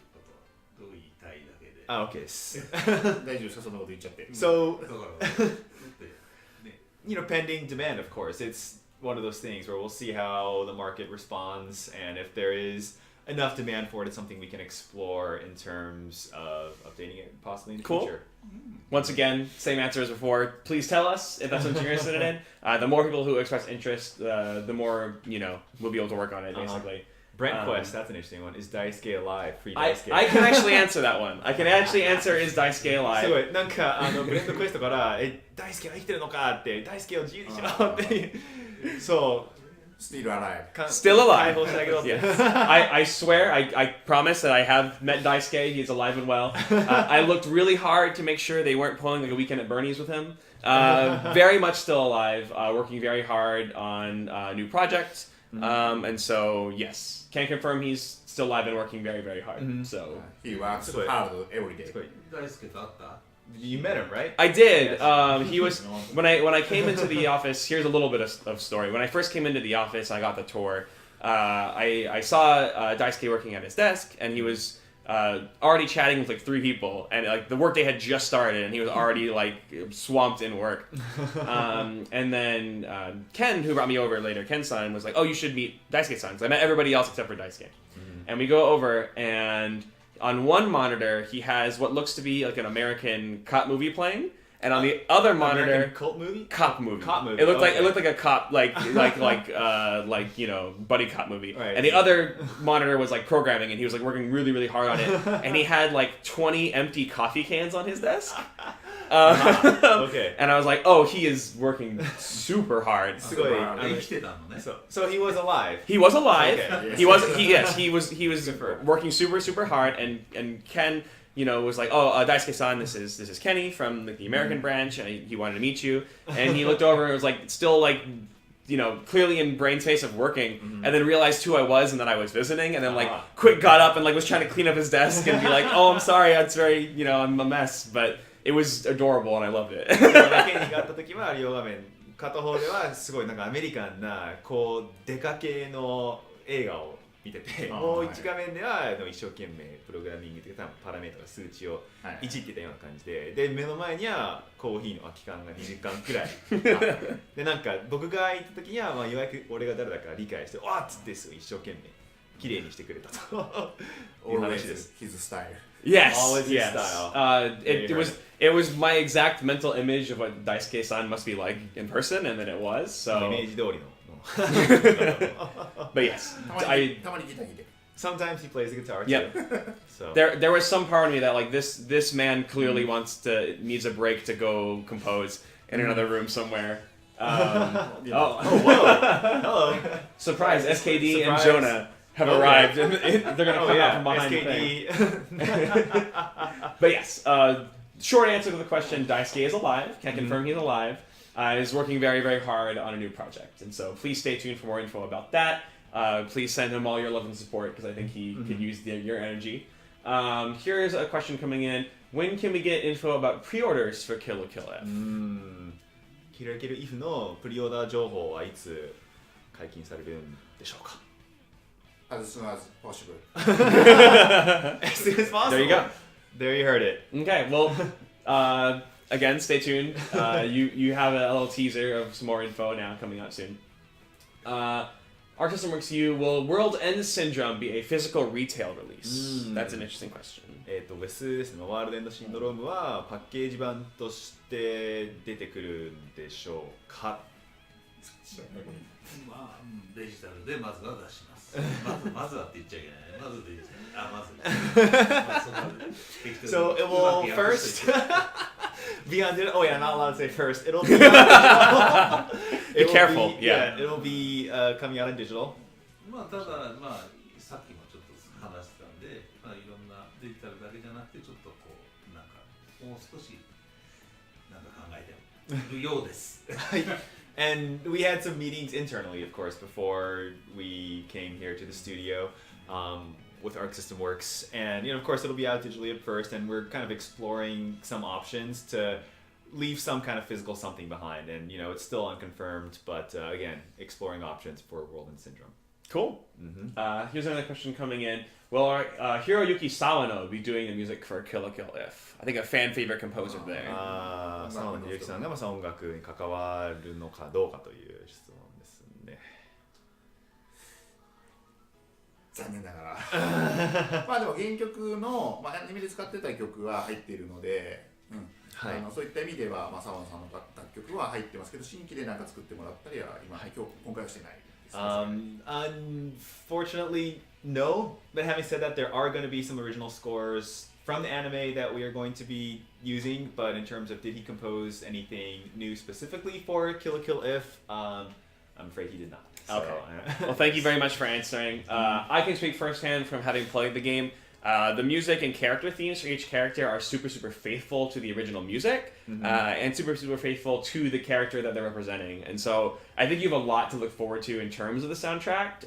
Speaker 3: とを言いたいだけで。
Speaker 2: Okay です。
Speaker 4: 大丈夫ですかそんなこと言っちゃって。
Speaker 2: So
Speaker 3: だからね、
Speaker 2: you know, pending demand, of course, it's one of those things where we'll see how the market responds, and if there is enough demand for it, it's something we can explore in terms of updating it possibly in the future.
Speaker 1: Once again, same answer as before. Please tell us if that's something you're interested in. The more people who express interest, the more we'll be able to work on it. Basically.
Speaker 2: Brent Quest, that's an interesting one. Is Daisuke alive? Free
Speaker 1: I
Speaker 2: Daisuke.
Speaker 1: can actually answer that one. I can actually answer is Daisuke
Speaker 2: す
Speaker 1: alive?
Speaker 2: ごいなんかブレンドクエストから大輔は生きてるのかって大輔を自由にしろっていうそう
Speaker 4: Still alive.
Speaker 1: Still
Speaker 2: 解
Speaker 1: alive.
Speaker 2: 放してあげろって
Speaker 1: Yes. I swear, I promise that I have met Daisuke. He's alive and well. I looked really hard to make sure they weren't pulling like a weekend at Bernie's with him. Very much still alive, working very hard on new projects. And so, yes, can confirm he's still alive and working very, very hard. So
Speaker 4: He works hard every day.
Speaker 2: すごい
Speaker 3: 大輔と会った？
Speaker 2: You met him, right?
Speaker 1: I did.
Speaker 2: Yes.
Speaker 1: He was when I came into the office. Here's a little bit of story. When I first came into the office, I got the tour. I saw Daisuke working at his desk, and he was already chatting with like 3 people, and like the workday had just started, and he was already like swamped in work. And then Ken, who brought me over later, Ken-san, was like, "Oh, you should meet Daisuke-san." So I met everybody else except for Daisuke, and we go over and. On one monitor, he has what looks to be like an American cop movie playing, and on the other monitor,
Speaker 2: American cult movie,
Speaker 1: cop movie.
Speaker 2: Cop movie.
Speaker 1: It looked like a cop, like you know, buddy cop movie.
Speaker 2: Right.
Speaker 1: And the other monitor was like programming, and he was like working really, really hard on it. And he had like 20 empty coffee cans on his desk.
Speaker 2: Okay.
Speaker 1: And I was like, oh, he is working super hard.
Speaker 2: So he was alive.
Speaker 1: He was alive.
Speaker 2: Okay.
Speaker 1: He was working super, super hard, and Ken, you know, was like, "Oh, Daisuke-san, this is Kenny from the American branch. And he wanted to meet you." And he looked over and was like, still like, you know, clearly in brain space of working, and then realized who I was and that I was visiting, and then like quick got up and like was trying to clean up his desk and be like, "Oh, I'm sorry, it's very, you know, I'm a mess," but it was adorable and I loved it.
Speaker 2: ケニーがあった時は両画面片方ではすごいなんかアメリカンなこうデカ系の映画を見てて、もう1画面では一生懸命プログラミングというかパラメータが数値をいじってたような感じで、で目の前にはコーヒーの空き缶が2時間くらいで、なんか僕が行った時にはまあようやく俺が誰だか理解して、わっつってすごい一生懸命綺麗にしてくれたという話です。
Speaker 4: His style.
Speaker 1: Yes,
Speaker 2: Always his
Speaker 1: yes.
Speaker 2: style.
Speaker 1: It was my exact mental image of what Daisuke-san must be like in person, and then it was. So.
Speaker 2: イメージ通りの。
Speaker 1: But yes,
Speaker 4: たまにギター弾いて。
Speaker 2: Sometimes he plays the guitar too.
Speaker 1: Yep.
Speaker 2: So
Speaker 1: there was some part of me that like this man clearly needs a break to go compose in another room somewhere.
Speaker 2: Oh, whoa! Hello.
Speaker 1: Surprise! SKD
Speaker 2: Surprise.
Speaker 1: and Jonah have arrived, and they're gonna come out from behind
Speaker 2: SKD.
Speaker 1: the thing. But yes, short answer to the question: Daisuke is alive. Can confirm he's alive. Is working very, very hard on a new project, and so please stay tuned for more info about that. Please send him all your love and support because I think he could use your energy. Here's a question coming in: when can we get info about pre-orders for Kill la Kill F?
Speaker 2: Kill la Kill If のプリオーダー情報はいつ解禁されるんでしょうか
Speaker 4: As soon as possible.
Speaker 2: As soon as possible.
Speaker 1: There you go.
Speaker 2: There you heard it.
Speaker 1: Okay, well, again, stay tuned. You have a little teaser of some more info now coming out soon. Arc System Works U, will World End Syndrome be a physical retail release? That's an interesting question.
Speaker 2: ウェスですね、ワールドエンドシンドロームはパッケージ版として出てくるんでしょうか
Speaker 3: まあ、デジタルでまずは出します。まずはって言っちゃいけない。まずデジタル。まず。
Speaker 2: So it will first be on digital. Oh yeah, I'm not allowed to say first. It'll be.
Speaker 1: Be careful. Yeah.
Speaker 2: It'll be coming out in digital.
Speaker 3: まあただまあさっきもちょっと話してたんで、まあいろんなデジタルだけじゃなくてちょっとこうなんかもう少しなんか考えてるようです。
Speaker 2: And we had some meetings internally, of course, before we came here to the studio with Arc System Works. And, you know, of course, it'll be out digitally at first, and we're kind of exploring some options to leave some kind of physical something behind. And, you know, it's still unconfirmed, but again, exploring options for World End Syndrome.
Speaker 1: Cool. Here's another question coming in. Will Hiroyuki Sawano be doing the music for Kill la Kill If? I think a fan favorite composer there.
Speaker 2: 佐野ゆきさんがまあ音楽に関わるのかどうかという質問ですね。
Speaker 4: 残念ながら。まあでも原曲の、まあ、アニメで使ってた曲は入っているので、はい、そういった意味では、まあ、澤野さんの楽曲は入ってますけど、新規で何か作ってもらったりは今回はしてないです。
Speaker 2: Unfortunately, no. But having said that, there are going to be some original scores from the anime that we are going to be using. But in terms of did he compose anything new specifically for Kill la Kill If, I'm afraid he did not.
Speaker 1: Okay. Well, thank you very much for answering. I can speak firsthand from having played the game. The music and character themes for each character are super, super faithful to the original music, and super, super faithful to the character that they're representing. And so I think you have a lot to look forward to in terms of the soundtrack.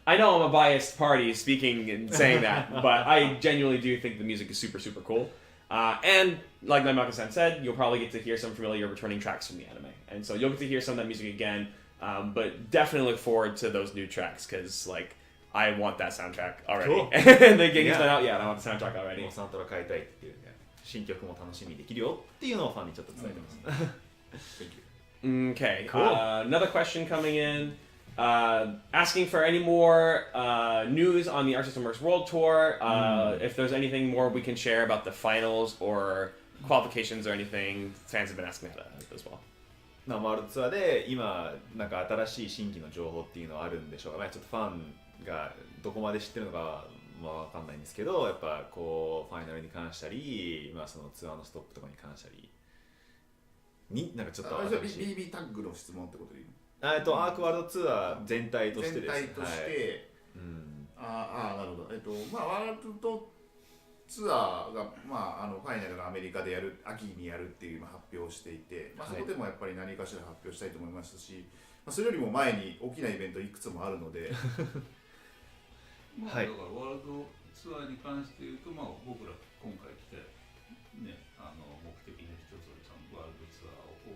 Speaker 1: I know I'm a biased party speaking and saying that, but I genuinely do think the music is super, super cool. And like Yamanaka-san said, you'll probably get to hear some familiar returning tracks from the anime. And so you'll get to hear some of that music again. But definitely look forward to those new tracks because, like, I want that soundtrack already.
Speaker 2: Cool.
Speaker 1: The game's not out yet. I want the soundtrack already.
Speaker 2: もうサントラ変えたいっていうね、新曲も楽しみにできるよっていうのをファンにちょっと伝えてます。
Speaker 1: Okay.
Speaker 2: Cool.
Speaker 1: Another question coming in. Asking for any more news on the Arc System Works World Tour. If there's anything more we can share about the finals or qualifications or anything, fans have been asking that as well.
Speaker 2: ワールドツアーで今なんか新しい新規の情報っていうのはあるんでしょうか、まあ、ちょっとファンがどこまで知ってるのかわかんないんですけど、やっぱこうファイナルに関したり、まあ、そのツアーのストップとかに関したりになんかちょっと
Speaker 4: 新しい BB タッグの質問ってことでいいの？
Speaker 2: アークワールドツアー全体としてですね。
Speaker 4: 全体として、
Speaker 2: はい、
Speaker 4: なるほど。まあワールドツアーが、まあ、ファイナルがアメリカでやる、秋にやるっていう発表をしていて、まあ、そこでもやっぱり何かしら発表したいと思いましたし、まあ、それよりも前に大きなイベントいくつもあるので
Speaker 3: まあ、だからワールドツアーに関して言うと、まあ、僕ら今回来て、ね、目的の一つはちゃんとワールドツアーを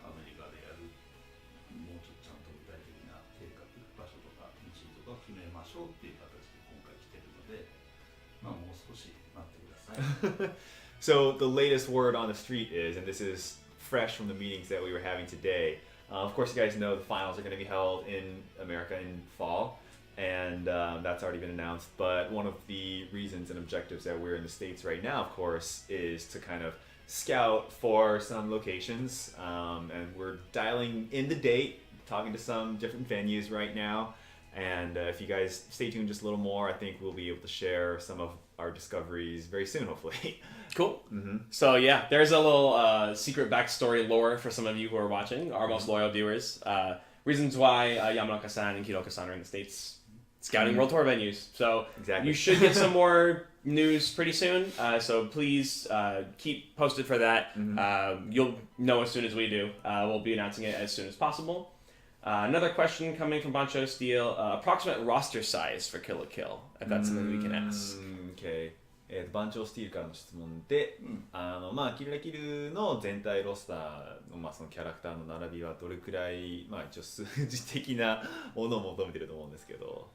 Speaker 3: アメリカでやる、もうちょっとちゃんと具体的な計画、場所とか道とか決めましょうっていう形で今回来てるので、まあ、もう少し待ってください。
Speaker 2: So the latest word on the street is, and this is fresh from the meetings that we were having today, of course you guys know the finals are going to be held in America in fall, and that's already been announced, but one of the reasons and objectives that we're in the States right now, of course, is to kind of scout for some locations, and we're dialing in the date, talking to some different venues right now. And if you guys stay tuned just a little more, I think we'll be able to share some of our discoveries very soon, hopefully.
Speaker 1: Cool. So yeah, there's a little secret backstory lore for some of you who are watching, our most loyal viewers. Reasons why Yamanaka-san and Kidooka-san are in the States scouting World Tour venues. So you should get some more news pretty soon. So please keep posted for that. You'll know as soon as we do. We'll be announcing it as soon as possible. Another question coming from Bancho Steel. Approximate roster size for Kill la Kill, if that's something we can ask.
Speaker 2: Okay. バンチョースティールからの質問で、まあキルラキルの全体ロスターの、まあ、そのキャラクターの並びはどれくらい、まあ、一応数字的なものを求めてると思うんですけど、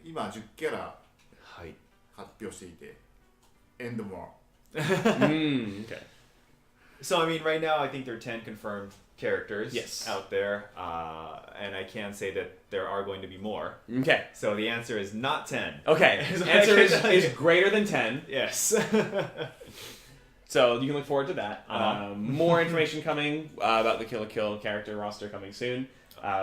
Speaker 4: 今10キャラ
Speaker 2: はい
Speaker 4: 発表していて、and more.
Speaker 1: Okay.
Speaker 2: So I mean, right now I think there are 10 confirmed characters
Speaker 1: Yes.
Speaker 2: out there, and I can say that there are going to be more.
Speaker 1: Okay.
Speaker 2: So the answer is not 10.
Speaker 1: Okay. Answer is greater than 10.
Speaker 2: Yes.
Speaker 1: So you can look forward to that. More information coming about the Kill la Kill character roster coming soon.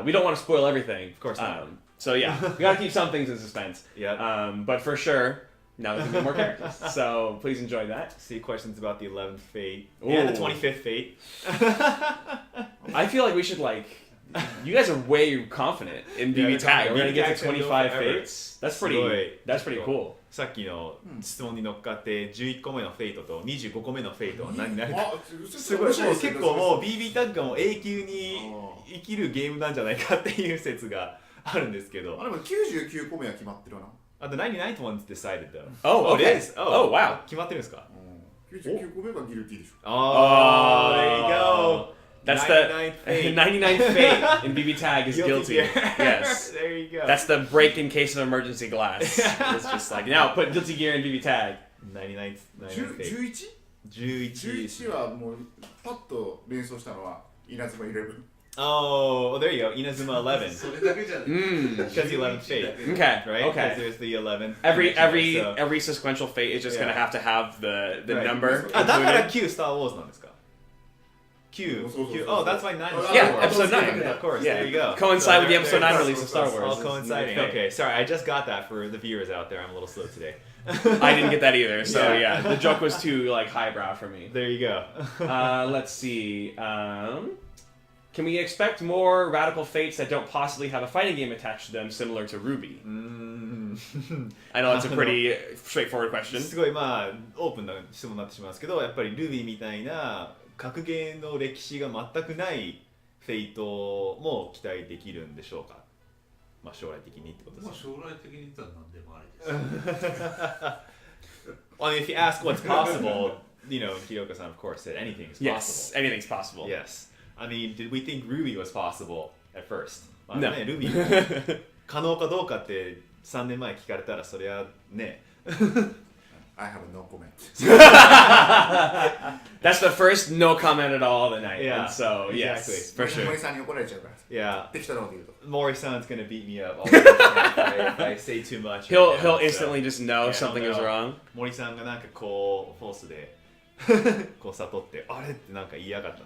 Speaker 1: We don't want to spoil everything.
Speaker 2: Of course not.
Speaker 1: So yeah, we gotta keep some things in suspense.
Speaker 2: Yeah.
Speaker 1: But for sure, now there's gonna be more characters. So please enjoy that.
Speaker 2: See questions about the 11th fate
Speaker 1: Ooh.
Speaker 2: and the 25th fate.
Speaker 1: I feel like we should you guys are way confident in BB Tag. We're gonna get to 25 fates. That's pretty cool.
Speaker 2: さっきの質問に乗っかって11個目のフェイトと25個目のフェイトは何になるかすごいもう結構もう BB タッグがもう永久に生きるゲームなんじゃないかっていう説があるんですけど、
Speaker 4: でも99個目は決まってるな。
Speaker 2: The 99th one's decided though.
Speaker 1: Oh, okay.
Speaker 2: It is?
Speaker 1: Oh, wow.
Speaker 2: 決まってるんですか
Speaker 4: 99個目がギルティでしょ。
Speaker 2: Oh, there you go.
Speaker 1: That's
Speaker 2: 99th fate.
Speaker 1: the 99th fate in BB Tag is guilty. Yes.
Speaker 2: There you go.
Speaker 1: That's the break in case of emergency glass. It's just now put guilty gear in BB Tag.
Speaker 2: 99th fate.
Speaker 4: 11?
Speaker 2: 11
Speaker 4: 11はもうパッと連想したのは稲妻11。
Speaker 2: Oh, there you go. Inazuma 11.
Speaker 3: それだけじゃない。
Speaker 2: Because the 11th fate.
Speaker 1: Okay.
Speaker 2: Right? Because
Speaker 1: Okay.
Speaker 2: there's the 11th.
Speaker 1: Every sequential fate is just gonna have to have the
Speaker 2: Right.
Speaker 1: number.
Speaker 2: だから
Speaker 1: included.
Speaker 2: Q Star Wars なんですか Q. Oh, that's why 9 is Star
Speaker 1: Yeah,
Speaker 2: Wars.
Speaker 1: episode 9.
Speaker 2: Of course,
Speaker 1: Yeah.
Speaker 2: there you go.
Speaker 1: Coincide with the
Speaker 2: there
Speaker 1: episode
Speaker 2: you
Speaker 1: 9
Speaker 2: go.
Speaker 1: release of Star Wars.
Speaker 2: All coinciding. Okay, sorry, I just got that for the viewers out there. I'm a little slow today.
Speaker 1: I didn't get that either. So
Speaker 2: Yeah.
Speaker 1: yeah, the joke was too highbrow for me.
Speaker 2: There you go.
Speaker 1: Let's see. Can we expect more radical fates that don't possibly have a fighting game attached to them, similar to Ruby? I know that's a pretty straightforward question.
Speaker 2: すごいまあオープンな質問になってしまうんですけど、やっぱりルビーみたいな格ゲーの歴史が全くないフェイトも期待できるんでしょうか。まあ、将来的にってこと
Speaker 3: まあ
Speaker 2: です
Speaker 3: 将来的に言ったら何でもありです。
Speaker 2: Well, I mean, if you ask what's possible, Kidooka-san, of course, said anything is possible.
Speaker 1: Yes, anything's possible.
Speaker 2: Yes. I mean, did we think Ruby was possible at first?
Speaker 1: No.
Speaker 2: ね、Ruby も可能かどうかって3年前聞かれたらそりゃね。
Speaker 4: I have no comment.
Speaker 1: That's the first no comment at all of the night.
Speaker 2: Yeah,
Speaker 1: And so, yes,
Speaker 2: exactly.
Speaker 1: for sure.
Speaker 4: 森さんに怒られちゃうから
Speaker 2: Yeah.
Speaker 4: 適当なこと言うと
Speaker 2: Mori-san's gonna beat me up all the time if I say too much.
Speaker 1: He'll
Speaker 2: right now,
Speaker 1: instantly just know
Speaker 2: Yeah,
Speaker 1: something
Speaker 2: he'll
Speaker 1: is
Speaker 2: know.
Speaker 1: wrong.
Speaker 2: 森さんがなんかこうフォースでこう悟ってあれってなんか言いやがったな。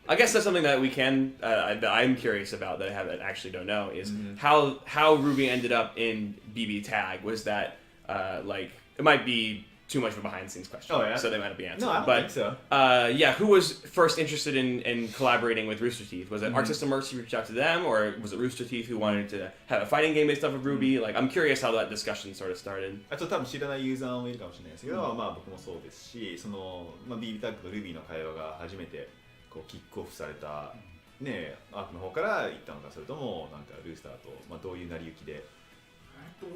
Speaker 1: I guess that's something that we can, that I'm curious about that I actually don't know is how Ruby ended up in BB Tag. Was that like it might be too much of a behind the scenes question,
Speaker 2: Oh, yeah?
Speaker 1: so they might not be answered.
Speaker 2: No, I don't
Speaker 1: but
Speaker 2: think so.
Speaker 1: Yeah, who was first interested in collaborating with Rooster Teeth? Was it Arc System Works who reached out to them, or was it Rooster Teeth who wanted to have a fighting game based off of Ruby? Like, I'm curious how that discussion sort of started.
Speaker 2: あと多分知らないユーザーもいるかもしれないですけど、まあ僕もそうですし、そのまあ BB タッグと Ruby の会話が初めてこうキックオフされたねアークの方から行ったのか、それともなんかルースターとまあどういう成り行きで。
Speaker 4: 僕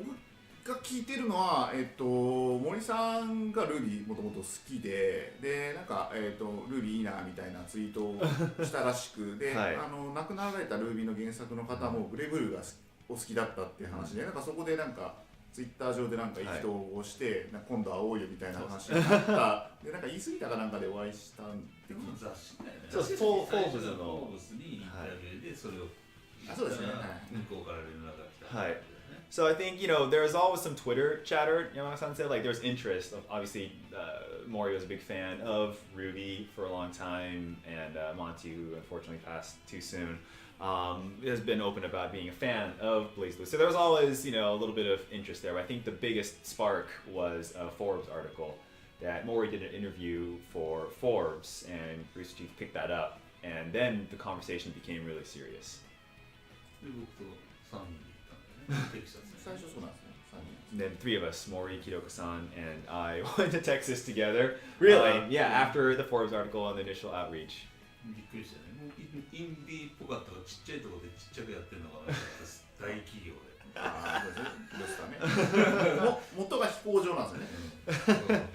Speaker 4: が聞いてるのは、森さんがルビーもともと好きで、なんか、ルビーいいなみたいなツイートをしたらしくで、
Speaker 2: はい
Speaker 4: 亡くなられたルビーの原作の方もグレブルがお好きだったっていう話で、なんかそこでなんかツイッター上でなんか意気投合して、なんか今度会おうよみたいな話になったで、なんか言い過ぎたかなんかでお会いしたんで
Speaker 3: でも雑誌だよね。
Speaker 2: そうフォーブズの
Speaker 3: フォーブズにインタビューでそれを
Speaker 4: そうですね。
Speaker 3: 向こうから連絡が来た。
Speaker 2: はい。So I think there's always some Twitter chatter. Yamanaka-san said like there's interest. Obviously, Mori was a big fan of Ruby for a long time, and Monty, who unfortunately passed too soon, has been open about being a fan of BlazBlue. So there was always a little bit of interest there. But I think the biggest spark was a Forbes article that Mori did an interview for Forbes, and Rooster Teeth picked that up, and then the conversation became really serious.
Speaker 3: で僕と3人で行ったんだよね。テキサスに。
Speaker 4: 最初そうなんですね。
Speaker 2: And then three of us, Mori, Kidooka-san, and I went to Texas together.
Speaker 1: Really?
Speaker 2: Yeah, after the Forbes article and the initial outreach.
Speaker 3: びっくりしたね。もうインディーっぽかったからちっちゃいところでちっちゃくやってるのが大企業で。
Speaker 4: ああ、そうですね。どうですかね。元が飛行場なんですよね。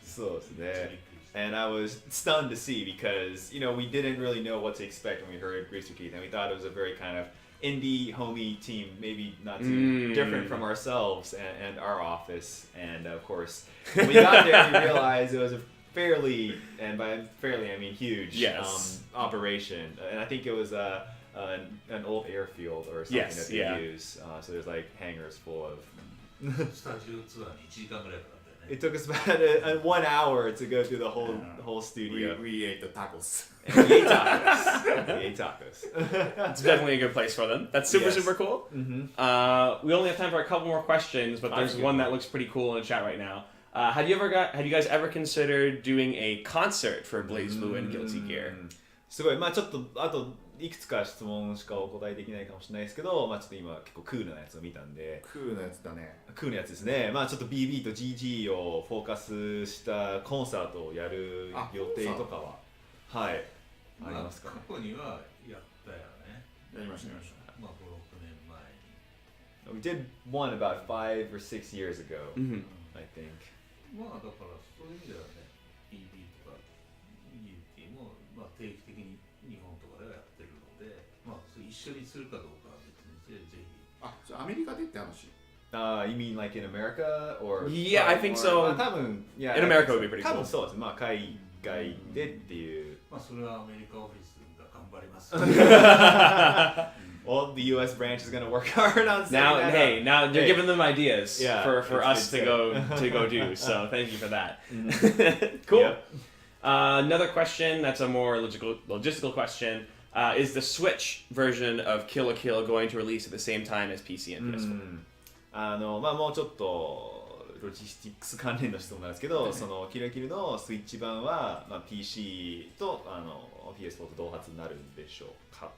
Speaker 2: So and I was stunned to see because we didn't really know what to expect when we heard Rooster Teeth, and we thought it was a very kind of indie homey team, maybe not too different from ourselves and our office. And of course, when we got there, we realized it was a fairly, and by fairly I mean huge, operation. And I think it was an old airfield or something that they use. So there's like hangars full of.
Speaker 3: スタジオツアーに1時間ぐらいかかったよね。
Speaker 2: It took us about 1 hour to go through the whole studio.
Speaker 4: We ate the tacos.
Speaker 2: And we ate tacos. We ate tacos.
Speaker 1: It's definitely a good place for them. That's super,
Speaker 2: Yes.
Speaker 1: super cool. We only have time for a couple more questions, but there's one that looks pretty cool in the chat right now. Have you guys ever considered doing a concert for BlazBlue and Guilty Gear?
Speaker 2: すごい、まあちょっとあといくつか質問しかお答えできないかもしれないですけど、まあちょっと今結構クールなやつを見たんで、
Speaker 4: クールなやつだね。
Speaker 2: クールなやつですね。まあちょっと BB と GG をフォーカスしたコンサートをやる予定とかは、はい、ありますかね。
Speaker 3: 過去にはやったよね。
Speaker 4: やりました。
Speaker 3: まあ5、6年前に。
Speaker 2: We did one about 5 or 6 years ago, I think.
Speaker 3: まあだからそういう意味ではね、BB とか UT もまあ定期的に日本とかではやってるので、まあそれ一緒にするかどうかは別にぜひ。
Speaker 4: あ、じゃあアメリカでって話。
Speaker 2: You mean like in America or?
Speaker 1: Yeah, I think so.
Speaker 2: 多分
Speaker 1: In America would be pretty cool.
Speaker 2: 多分そうです。まあ海外でっていう。
Speaker 3: まあそれはアメリカオフィスが頑張ります。
Speaker 2: Well, the U.S. branch is going to work hard on
Speaker 1: Now,
Speaker 2: setting that
Speaker 1: hey,
Speaker 2: up.
Speaker 1: now you're giving them ideas
Speaker 2: Yeah,
Speaker 1: for us
Speaker 2: it's
Speaker 1: to go do. So thank you for that. Cool.
Speaker 2: Yep.
Speaker 1: Another question that's a more logistical question. Is the Switch version of Kill la Kill going to release at the same time as PC and PS4?
Speaker 2: まあもうちょっとロジスティックス関連の質問なんですけど、そのキルキルのスイッチ版は、まあ、PC とPS4 と同発になるんでしょうか。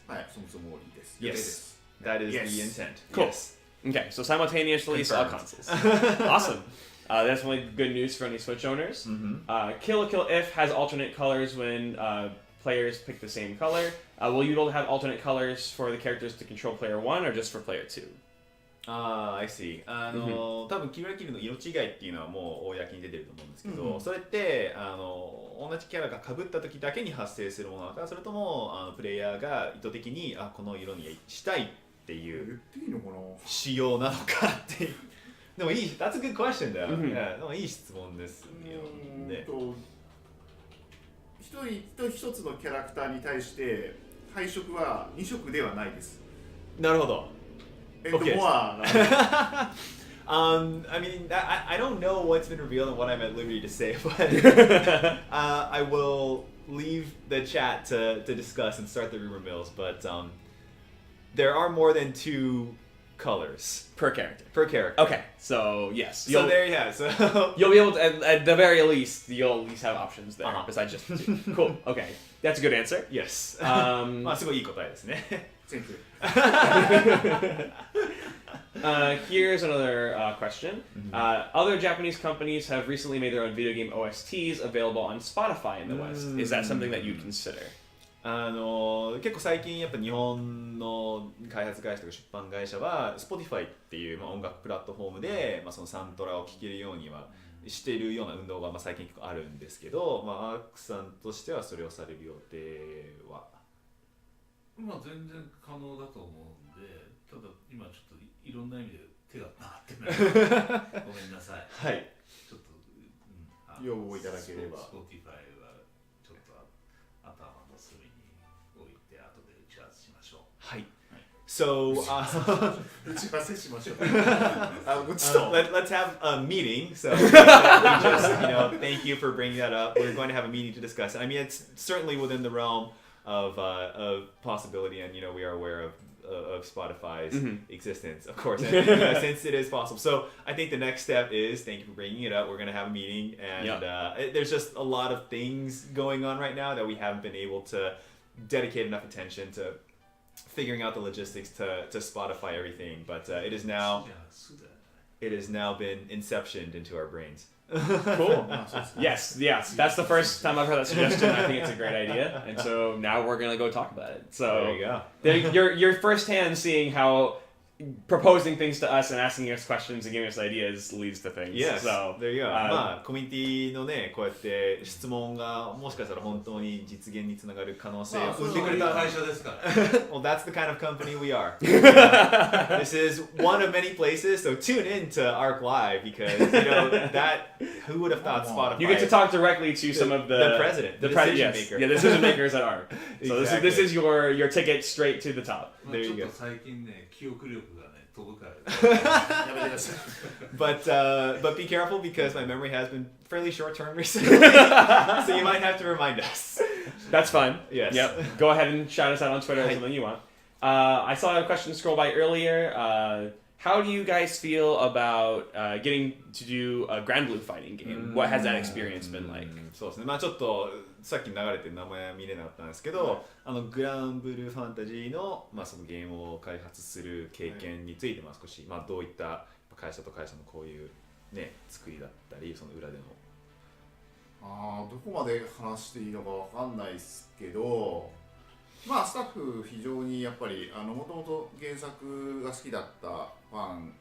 Speaker 4: はい、そのつもりです。
Speaker 2: Yes, that is the intent.
Speaker 1: Cool.
Speaker 2: Yes.
Speaker 1: Okay, so simultaneous release all consoles. Awesome. Definitely good news for any Switch owners. Kill la Kill If has alternate colors when players pick the same color. Will you be able to have alternate colors for the characters to control player 1 or just for player 2?
Speaker 2: I see. 多分キルラキルの色違いっていうのはもう公に出てると思うんですけど、それって同じキャラが被った時だけに発生するものなのか、それともプレイヤーが意図的にこの色にしたいっていう仕様なのかっていう。でもいい、that's a good question だよ。でもいい質問ですよね。
Speaker 4: 一人一つのキャラクターに対して配色は2色ではないです。
Speaker 2: なるほど。
Speaker 4: Okay.
Speaker 2: I mean, I don't know what's been revealed and what I'm at liberty to say, but I will leave the chat to discuss and start the rumor mills. But there are more than 2 colors
Speaker 1: Per character.
Speaker 2: per character.
Speaker 1: Okay, so yes.
Speaker 2: So there you have. So
Speaker 1: you'll be able to, at the very least, you'll at least have options there besides just 2. Cool. Okay, that's a good answer.
Speaker 2: Yes. まあすごいいい答えですね。
Speaker 4: Thank you.
Speaker 1: Here's another question. Other Japanese companies have recently made their own video game OSTs available on Spotify in the West. Is that something that you'd consider?
Speaker 2: 結構最近やっぱ日本の開発会社とか出版会社は Spotify っていう音楽プラットフォームでそのサントラを聴けるようにはしているような運動が最近結構あるんですけど、アークさんとしてはそれをされる予定は
Speaker 3: 全然可能だと思うんで、ただ今ちょっといろんな意味で手が回ってないごめんなさい。
Speaker 2: はい。
Speaker 3: ちょっと、
Speaker 4: 要望いただければ。
Speaker 3: Spotify はちょっと頭の隅に置いて後で打ち合わせしましょう。
Speaker 2: はい。So,
Speaker 4: 打ち合わせしましょう。
Speaker 2: let's have a meeting. So, we just, thank you for bringing that up. We're going to have a meeting to discuss it. I mean, it's certainly within the realm of possibility, and we are aware of Spotify's existence, of course, and, since it is possible. So I think the next step is, thank you for bringing it up. We're going to have a meeting, and there's just a lot of things going on right now that we haven't been able to dedicate enough attention to figuring out the logistics to Spotify everything. But it has now been inceptioned into our brains.
Speaker 1: Cool. Yes, that's the first time I've heard that suggestion. I think it's a great idea, and so now we're gonna go talk about it. So
Speaker 2: there you go.
Speaker 1: You're firsthand seeing how proposing things to us and asking us questions and giving us ideas leads to things.
Speaker 2: Yes,
Speaker 1: so
Speaker 2: there you go. コミュニティのね、こうやって質問がもしかしたら本当に実現につながる可能性を生んでくれた
Speaker 3: 会社ですから。
Speaker 2: Well, that's the kind of company we are. This is one of many places, so tune in to ArcLive because that who would have thought Spotify.
Speaker 1: You get to talk directly to some of the
Speaker 2: president, the decision maker.
Speaker 1: Yeah, the decision makers at Arc. So
Speaker 2: Exactly.
Speaker 1: this is your ticket straight to the top.
Speaker 2: There you go.
Speaker 3: ちょっと最近ね、記憶力がね、飛ぶから。
Speaker 4: やめてください。
Speaker 2: But be careful because my memory has been fairly short-term recently, so you might have to remind us.
Speaker 1: That's fun.
Speaker 2: Yes.
Speaker 1: Yep. Go ahead and shout us out on Twitter or something you want. I saw a question scroll by earlier. How do you guys feel about getting to do a Grand Blue fighting game? What has that experience been like?
Speaker 2: そうですね。ちょっとさっき流れて名前は見れなかったんですけど、グランブルーファンタジーのそのゲームを開発する経験について少しどういった会社と会社のこういうね作りだったりその裏での。
Speaker 4: どこまで話していいのかわかんないですけど、スタッフ非常にやっぱりもともと原作が好きだったファン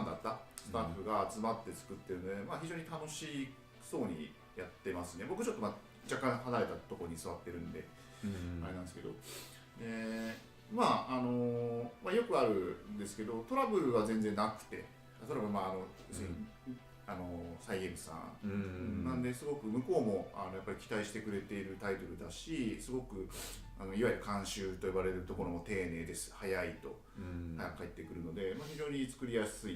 Speaker 4: だったスタッフが集まって作ってるので、非常に楽しそうにやってますね。僕ちょっと若干離れたところに座ってるんで、あれなんですけど、よくあるんですけどトラブルは全然なくて、それはサイゲームさんなんですごく向こうもやっぱり期待してくれているタイトルだし、すごくいわゆる監修と呼ばれるところも丁寧です、早いと早く帰ってくるので、非常に作りやすい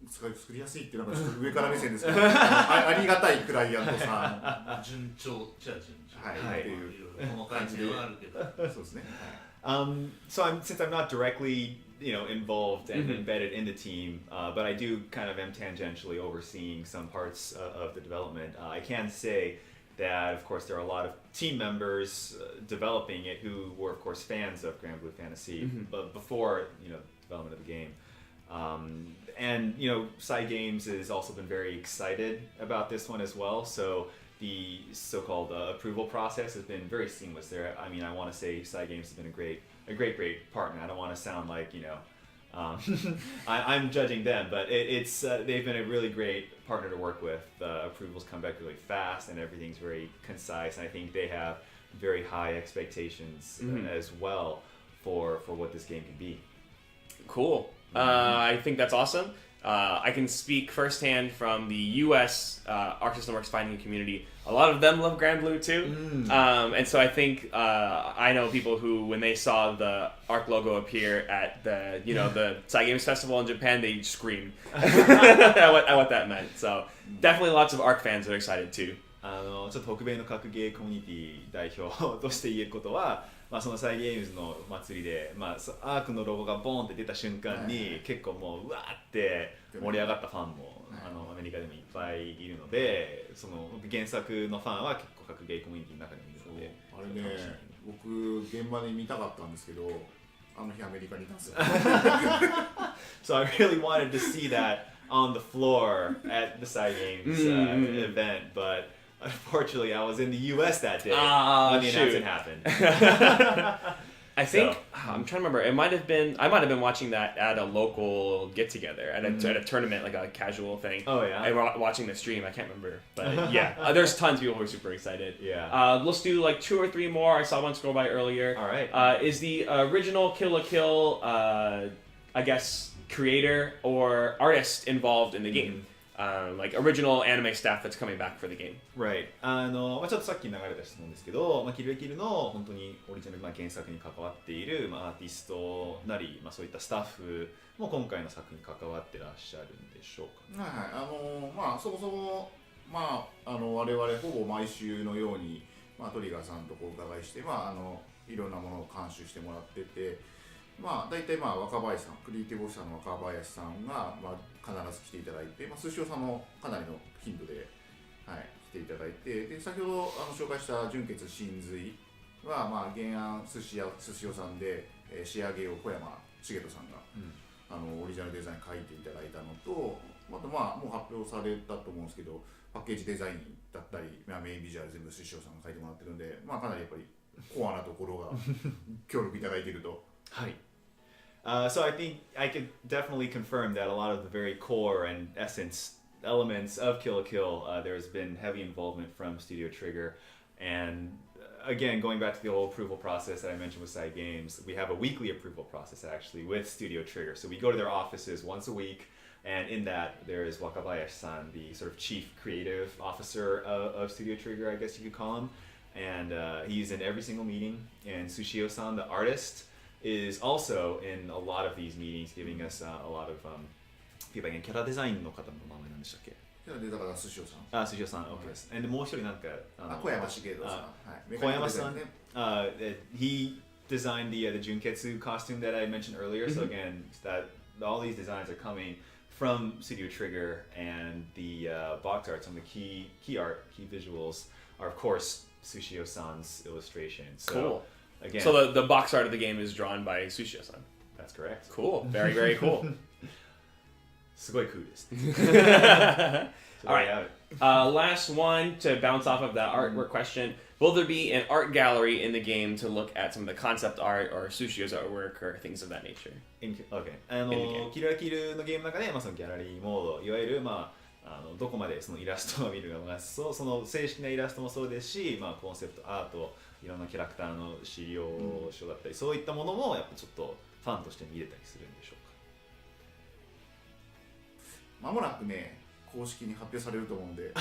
Speaker 4: っていうのがちょっと上から目線ですけどありがたいクライアントさん
Speaker 3: 順調じゃ順調
Speaker 4: っていう
Speaker 3: この感じではあるけど
Speaker 4: そうですね。
Speaker 2: So since I'm not directly involved and embedded in the team, but I do kind of am tangentially overseeing some parts of the development. I can say that, of course, there are a lot of team members developing it who were, of course, fans of Grand Blue Fantasy, but before development of the game. And Psy Games has also been very excited about this one as well. So the so-called approval process has been very seamless there. I mean, I want to say Side Games has been a great partner. I don't want to sound like, you know, I'm judging them, but it's they've been a really great partner to work with. Approvals come back really fast, and everything's very concise. And I think they have very high expectations as well for what this game can be.
Speaker 1: Cool. I think that's awesome. I can speak firsthand from the U.S. Arc System Works fighting community. A lot of them love Grand Blue too, and so I think I know people who, when they saw the Arc logo appear at the the Side Games Festival in Japan, they screamed at what that meant. So definitely lots of Arc fans are excited too.
Speaker 2: ちょっと北米の格ゲーコミュニティ代表として言えることは、そのサイゲームズの祭りで、アークのロゴがボーンって出た瞬間に、結構もううわーって盛り上がったファンも、アメリカでもいっぱいいるので、その原作のファンは結構格ゲーコミュニティの中にもいるので、
Speaker 4: あれね、僕現場で見たかったんですけど、あの日アメリカにいたんですよ。
Speaker 2: So I really wanted to see that on the floor at the Side Games event, but unfortunately, I was in the U.S. that day when the announcement happened.
Speaker 1: I think I'm trying to remember. I might have been watching that at a local get together at a tournament, like a casual thing.
Speaker 2: Oh yeah.
Speaker 1: I was watching the stream. I can't remember, but yeah, there's tons of people who are super excited.
Speaker 2: Yeah.
Speaker 1: Let's do like 2 or 3 more. I saw one scroll by earlier.
Speaker 2: All right.
Speaker 1: Is the original Kill la Kill, I guess, creator or artist involved in the game? Like original anime staff that's coming back for the game.
Speaker 2: Right. ちょっとさっき流れた質問ですけど、キルラキルの本当にオリジナルな原作に関わっている、アーティストなり、そういったスタッフも今回の作品に関わってらっしゃるんでしょうか。
Speaker 4: はい、そもそも我々ほぼ毎週のようにトリガーさんとお伺いしていろんなものを監修してもらってて。大体若林さん、クリエイティブオフィサーの若林さんが必ず来ていただいて、スシオさんもかなりの頻度で、来ていただいて、で先ほど紹介した純血真髄は、原案寿司オさんで、仕上げを小山茂人さんが、オリジナルデザイン書いていただいたのと、あともう発表されたと思うんですけど、パッケージデザインだったり、メインビジュアル全部寿司オさんが書いてもらってるんで、かなりやっぱりコアなところが協力いただいていると。
Speaker 2: はい。So I think I could definitely confirm that a lot of the very core and essence elements of Kill la Kill, there's been heavy involvement from Studio Trigger. And again, going back to the whole approval process that I mentioned with Side Games, we have a weekly approval process actually with Studio Trigger. So we go to their offices once a week, and in that there is Wakabayashi-san, the sort of chief creative officer of Studio Trigger, I guess you could call him. And he's in every single meeting. And Sushio-san, the artist, is also in a lot of these meetings, giving us a lot of feedback. キャラデザインの方の名前なんでしたっけ？
Speaker 4: キャラデザインが寿司さん。
Speaker 2: 寿司さん、okay. And もう一人なんか
Speaker 4: 小山茂人さん。
Speaker 2: 小山さん、he designed the Junketsu costume that I mentioned earlier. So again, that all these designs are coming from Studio Trigger, and the box art, some of the key visuals are of course Sushio-san's illustrations. So,
Speaker 1: cool.
Speaker 2: Again,
Speaker 1: so the box art of the game is drawn by Sushio-san.
Speaker 2: That's correct.
Speaker 1: Cool. Very, very cool.
Speaker 2: すごい cool です。So
Speaker 1: all right. Last one to bounce off of that artwork question. Will there be an art gallery in the game to look at some of the concept art or Sushio's artwork or things of that nature?
Speaker 2: Okay. キルラキルのゲームの中で、そのギャラリーモード、いわゆるどこまでそのイラストを見るのか、その正式なイラストもそうですし、コンセプトアート、いろんなキャラクターの資料書だったり、そういったものもやっぱちょっとファンとして見れたりするんでしょうか。
Speaker 4: まもなくね、公式に発表されると思うんで、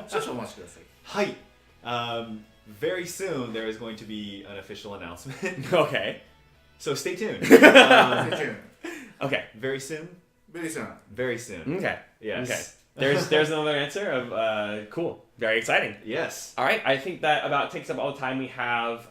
Speaker 4: 少々お待ちください。
Speaker 2: はい。Very soon there is going to be an official announcement.
Speaker 1: Okay.
Speaker 2: So stay tuned.
Speaker 4: Stay tuned.
Speaker 1: Okay.
Speaker 2: Very soon.
Speaker 4: Very soon.
Speaker 2: Very soon.
Speaker 1: Okay.
Speaker 2: Yes.
Speaker 1: Okay. There's another answer of cool. Very exciting.
Speaker 2: Yes.
Speaker 1: All right. I think that about takes up all the time we have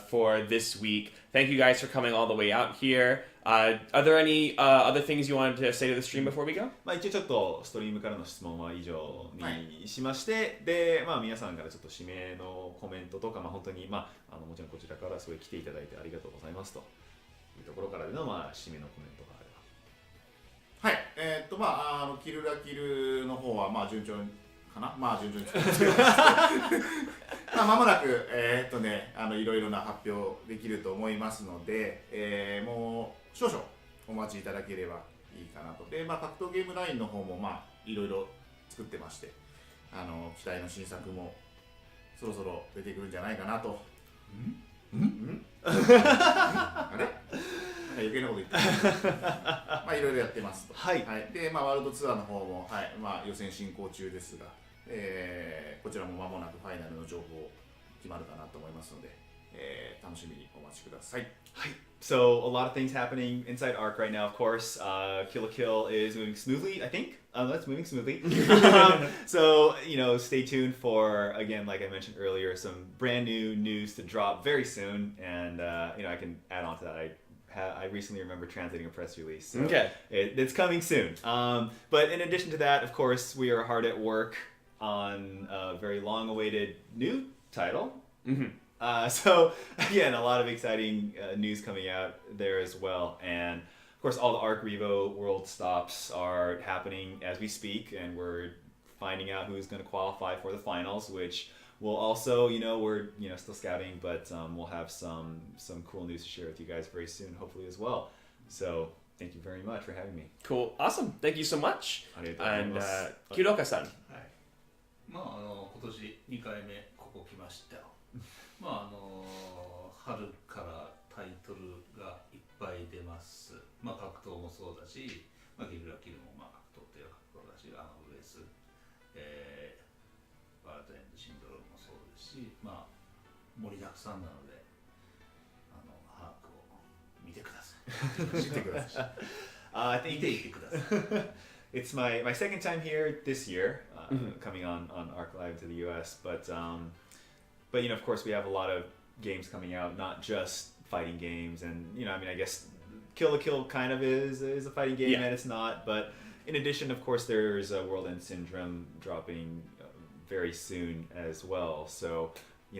Speaker 1: for this week. Thank you guys for coming all the way out here. Are there any other things you wanted to say to the stream before we go?
Speaker 2: 一応ちょっとストリームからの質問は以上にしまして、で、皆さんからちょっと指名のコメントとか、本当に、もちろんこちらからすごい来ていただいてありがとうございますというところからでの、指名のコメントがあれば。
Speaker 4: はい、キルラキルの方は順調かな、順調に作ってまあ間もなくいろいろな発表できると思いますので、もう少々お待ちいただければいいかなと。で、まあ格闘ゲームラインの方もまあいろいろ作ってまして、期待の新作もそろそろ出てくるんじゃないかなと。あれ？余計なこと言ってまあいろいろやってますと。
Speaker 2: はい。
Speaker 4: で、まあワールドツアーの方も、まあ予選進行中ですが、こちらも間もなくファイナルの情報決まるかなと思いますので、楽しみにお待ちください。
Speaker 2: So a lot of things happening inside ARC right now. Of course, Kill la Kill is moving smoothly. I think that's moving smoothly. So stay tuned for, again, like I mentioned earlier, some brand new news to drop very soon. And I can add on to that. I recently remember translating a press release. So
Speaker 1: okay.
Speaker 2: It's coming soon. But in addition to that, of course, we are hard at work on a very long-awaited new title. So again, a lot of exciting news coming out there as well. And of course, all the ARC Revo World stops are happening as we speak, and we're finding out who's going to qualify for the finals, which will also, we're still scouting, but we'll have some cool news to share with you guys very soon, hopefully as well. So thank you very much for having me.
Speaker 1: Cool. Awesome. Thank you so much. And Kidooka-san.
Speaker 3: まあ今年2回目ここ来ましたよ。まあ春からタイトルがいっぱい出ます。まあ格闘もそうだし、まあゲリラキルもまあ格闘という格闘だし、US、ワールドエンドシンドロームもそうですし、まあ盛りだくさんなので、ハークを見てください。見てください。見ていてください。
Speaker 2: It's my second time here this year, coming on ArcLive to the US, but of course we have a lot of games coming out, not just fighting games, and I guess Kill la Kill kind of is a fighting game, and it's not, but in addition, of course, there's a World End Syndrome dropping very soon as well, so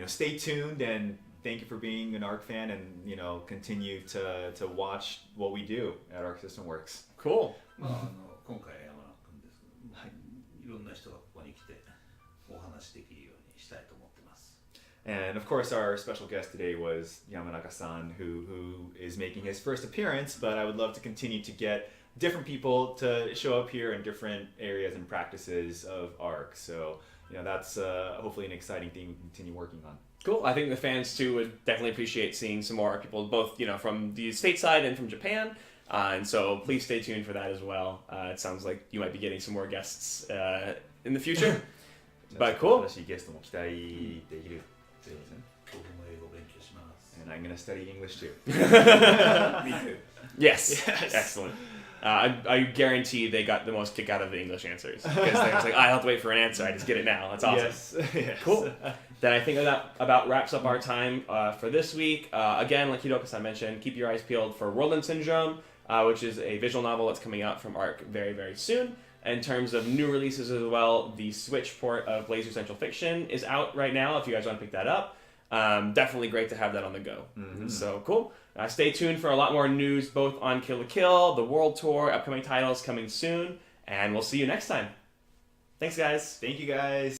Speaker 2: stay tuned, and thank you for being an ARC fan, and continue to watch what we do at ARC System Works.
Speaker 1: Cool.
Speaker 3: 今回山中君ですけど、いろんな人がここに来てお話できるようにしたいと思ってます。
Speaker 2: And of course, our special guest today was Yamanaka-san, who is making his first appearance. But I would love to continue to get different people to show up here in different areas and practices of ARC. So that's hopefully an exciting thing we can continue working on.
Speaker 1: Cool. I think the fans too would definitely appreciate seeing some more people, both from the stateside and from Japan. And so please stay tuned for that as well. It sounds like you might be getting some more guests in the future. But cool.
Speaker 2: And I'm going to study English too.
Speaker 1: Me too. Yes. Excellent. I guarantee they got the most kick out of the English answers. Because they was like, I don't have to wait for an answer. I just get it now. That's awesome.
Speaker 2: Yes.
Speaker 1: Cool. Then I think that about wraps up our time for this week. Again, like Kidooka-san mentioned, keep your eyes peeled for World End Syndrome, which is a visual novel that's coming out from ARC very, very soon. In terms of new releases as well, the Switch port of Blazer Central Fiction is out right now if you guys want to pick that up. Definitely great to have that on the go. So cool. Stay tuned for a lot more news both on Kill la Kill, the World Tour, upcoming titles coming soon, and we'll see you next time. Thanks, guys.
Speaker 2: Thank you, guys.